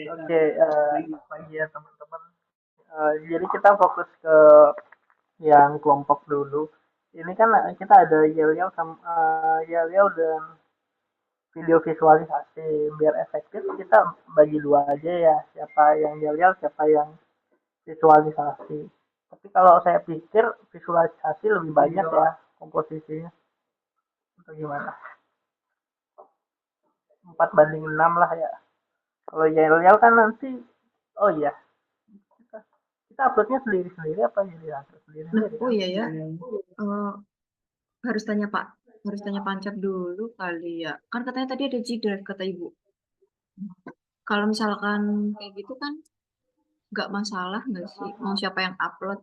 pagi ya teman-teman. Jadi kita fokus ke yang kelompok dulu. Ini kan kita ada yel-yel sama yel-yel dan video visualisasi. Biar efektif kita bagi dua aja ya. Siapa yang yel-yel, siapa yang visualisasi. Tapi kalau saya pikir visualisasi lebih banyak ya komposisinya. Atau gimana? 4:6 lah ya. Kalau yel-yel kan nanti, oh iya, kita uploadnya sendiri-sendiri apa jadi upload Nah, sendiri-sendiri? oh iya ya. Harus tanya Pancap dulu kali ya. Kan katanya tadi ada G-Drive kata Ibu. Kalau misalkan kayak gitu kan nggak masalah nggak sih? Mau siapa yang upload?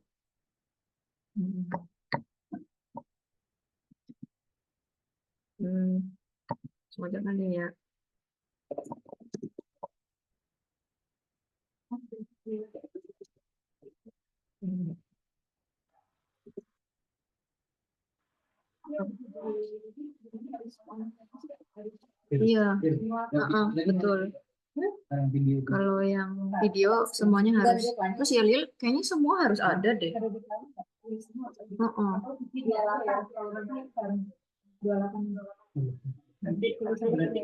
Semoga kali ya. Iya, betul. Kalau yang video semuanya harus. Terus ya Lil, kayaknya semua harus ada deh. Nanti berarti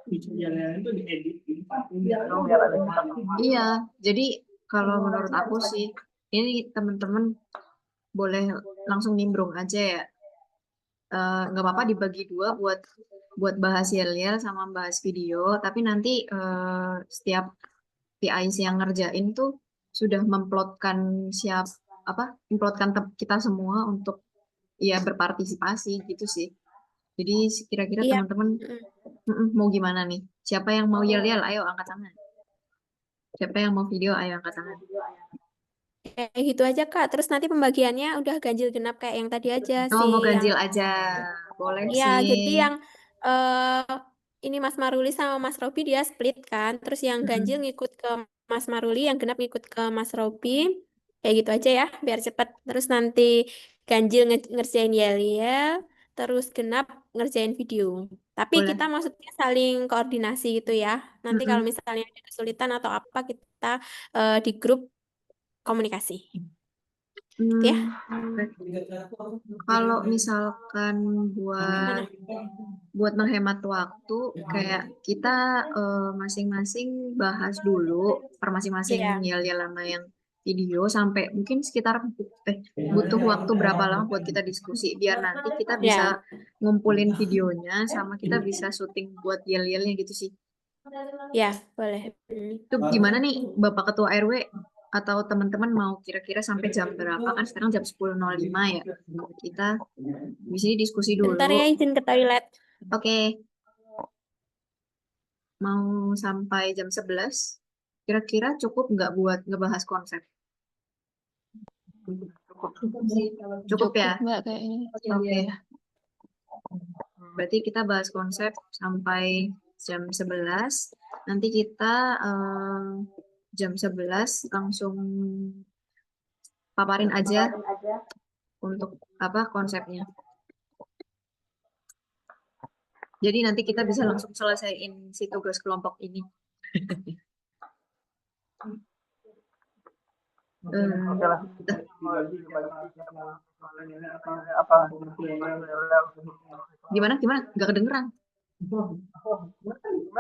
bisa jalan itu diedit Iya, jadi kalau menurut aku sih, ini teman-teman boleh langsung nimbrung aja ya. Nggak apa-apa dibagi dua buat bahas yel-yel sama bahas video, tapi nanti setiap PIC yang ngerjain tuh sudah memplotkan kita semua untuk ya berpartisipasi gitu sih. Jadi kira-kira Iya. teman-teman mau gimana nih? Siapa yang mau yel-yel? Ayo angkat tangan. Siapa yang mau video? Ayo angkat tangan. Kayak gitu aja Kak. Terus nanti pembagiannya udah ganjil genap kayak yang tadi aja Oh, sih. mau ganjil aja. Boleh Iya, sih. jadi yang ini Mas Maruli sama Mas Robi dia split kan. Terus yang ganjil ngikut ke Mas Maruli, yang genap ngikut ke Mas Robi. Kayak gitu aja ya, biar cepet. Terus nanti ganjil ngerjain yel-yel, terus genap ngerjain video. Tapi Boleh. kita maksudnya saling koordinasi gitu ya. Nanti kalau misalnya ada kesulitan atau apa, kita di grup komunikasi. Ya. Kalau misalkan buat menghemat waktu, kayak kita masing-masing bahas dulu per masing-masing yel-yel sama yang video sampai mungkin sekitar butuh waktu berapa lama buat kita diskusi biar nanti kita bisa ngumpulin videonya sama kita bisa syuting buat yel-yelnya gitu sih. Ya, boleh. Itu gimana nih Bapak Ketua RW atau teman-teman mau kira-kira sampai jam berapa? Kan sekarang jam 10.05 ya. Kita di sini diskusi dulu. Bentar ya, izin ke toilet. Oke. Mau sampai jam 11. Kira-kira cukup nggak buat ngebahas konsep? Cukup ya? Mbak kayaknya. Oke. Berarti kita bahas konsep sampai jam 11. Nanti kita jam 11 langsung paparin aja untuk apa konsepnya. Jadi nanti kita bisa langsung selesaiin si tugas kelompok ini. Gimana? Gak kedengeran.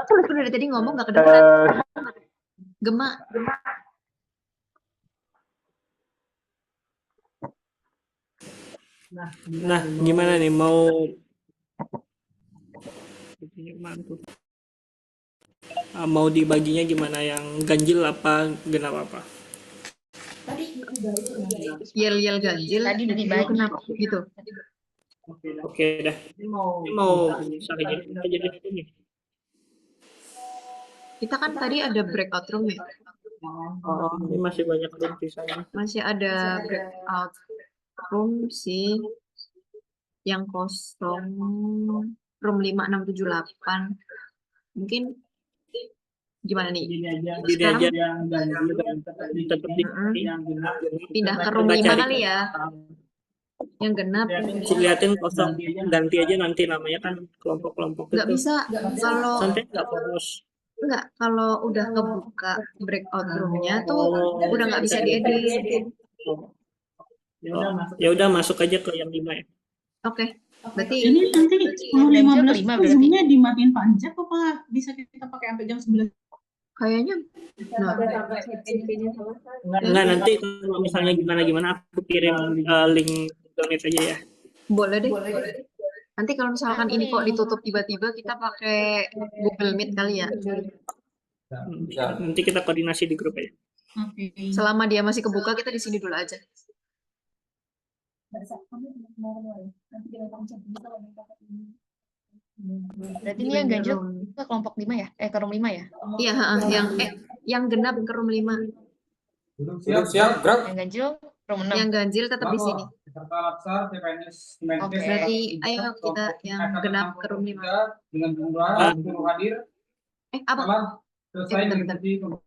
Aku dari tadi ngomong gak kedengeran. Gemak. Nah, gimana nih mau mau dibaginya gimana, yang ganjil apa genap apa? Yel-yel ganjil Tadi udah dibagi. kenapa gitu? Oke dah. Ini mau misalnya jadi ini. Kita kan tadi ada breakout room ya. Oh, ini masih banyak room sisanya. Masih ada breakout room sih yang kosong, room 5678. Mungkin gimana nih? Sekarang yang ganjil tetap di yang pindah ke room 5 kali ya. Yang genap. Liatin kosong, ganti aja nanti namanya kan kelompok-kelompok Nggak itu. bisa kalau Santai nggak fokus. Enggak, kalau udah kebuka breakout room-nya tuh udah nggak bisa diedit. Ya udah masuk aja ke yang 5 ya. Oke. Berarti Ini nanti 10.15 kelima itu berarti. Zoom-nya dimatiin panjang apa bisa kita pakai sampai jam 11? Kayaknya Enggak, nanti kalau misalnya gimana aku kirim link Google Meet aja ya. boleh deh. Nanti kalau misalkan ini kok ditutup tiba-tiba kita pakai Google Meet kali ya. Nanti kita koordinasi di grup aja. Selama dia masih kebuka kita di sini dulu aja. Berarti ini yang ganjil ke kelompok 5 ya? Ke room 5 ya? Iya, yang genap ke room 5. Siap, gerak. Yang ganjil room 6. Yang ganjil tetap di sini. Oke. Berarti ayo kita yang genap ke room 5. Dengan jumlah guru hadir. Apa? Selesai mengikuti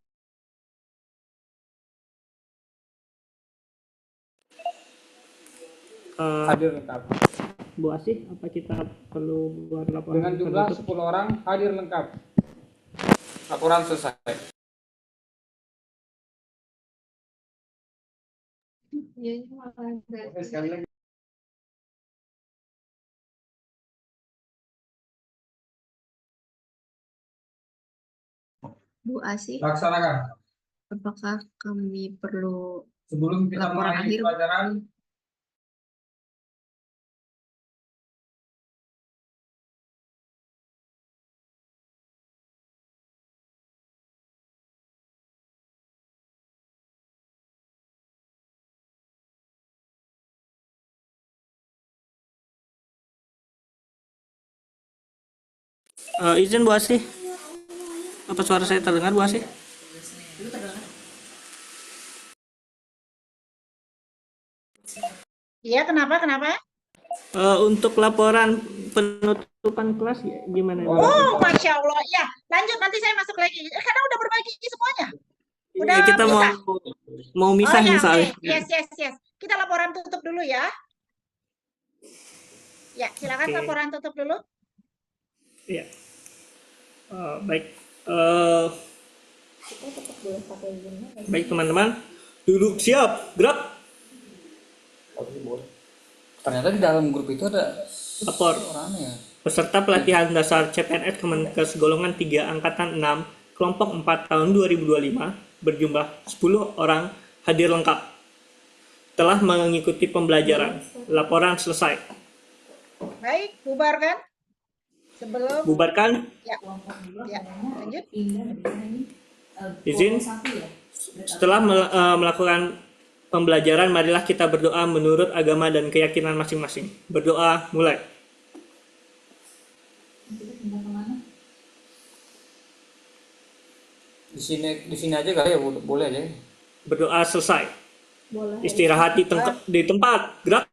hadir lengkap. Bu Asih, apa kita perlu buat laporan? Dengan jumlah 10 orang hadir lengkap. Laporan selesai. Oke, sekali lagi. Bu Asih, Laksanakan. apakah kami perlu Sebelum kita laporan mulai akhir? pelajaran, Izin Bu Asih. Apa suara saya terdengar Bu Asih? Iya, kenapa? Untuk laporan penutupan kelas gimana? Oh, Masya Allah. Ya, lanjut. Nanti saya masuk lagi. Karena udah berbagi semuanya. Udah kita bisa. mau misah nih soalnya. Yes. Kita laporan tutup dulu ya. Ya, silakan laporan tutup dulu. Iya. Baik. Baik teman-teman. Duduk siap. Gerak. ternyata di dalam grup itu ada Lapor. orangnya. Peserta pelatihan dasar CPNS Kemenkes golongan 3 angkatan 6 kelompok 4 tahun 2025 berjumlah 10 orang hadir lengkap. Telah mengikuti pembelajaran. Laporan selesai. Baik, bubarkan. Sebelum Bubarkan. Ya, lanjut. Izin. Setelah melakukan pembelajaran, marilah kita berdoa menurut agama dan keyakinan masing-masing. Berdoa, mulai. Di sini aja kali ya, boleh aja. Berdoa selesai. Boleh. Istirahat di tempat. Gerak.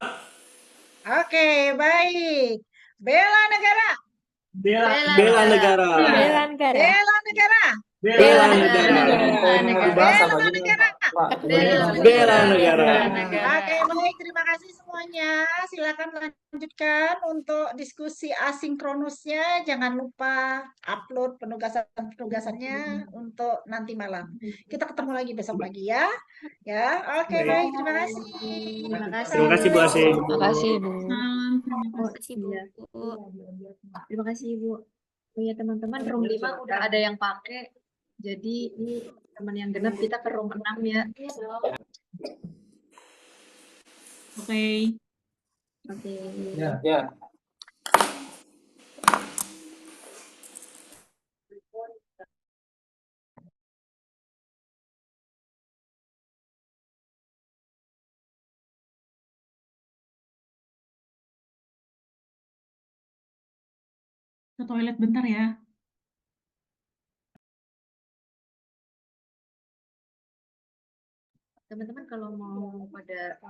Oke, baik. Bela negara. Bela negara. Bela negara. Bela negara. Bela negara. Bela negara. Oke, baik. Terima kasih semuanya. Silakan lanjutkan untuk diskusi asinkronusnya. Jangan lupa upload penugasannya untuk nanti malam. Kita ketemu lagi besok pagi ya. Ya, oke, baik. Terima kasih. Terima kasih Bu Asih. Terima kasih, Bu. Terima kasih, Bu. Oh ya teman-teman, room 5 udah ada yang pakai. Jadi ini teman yang genap kita ke room 6 ya. Oke. Ya. Ke toilet bentar ya. Teman-teman kalau mau pada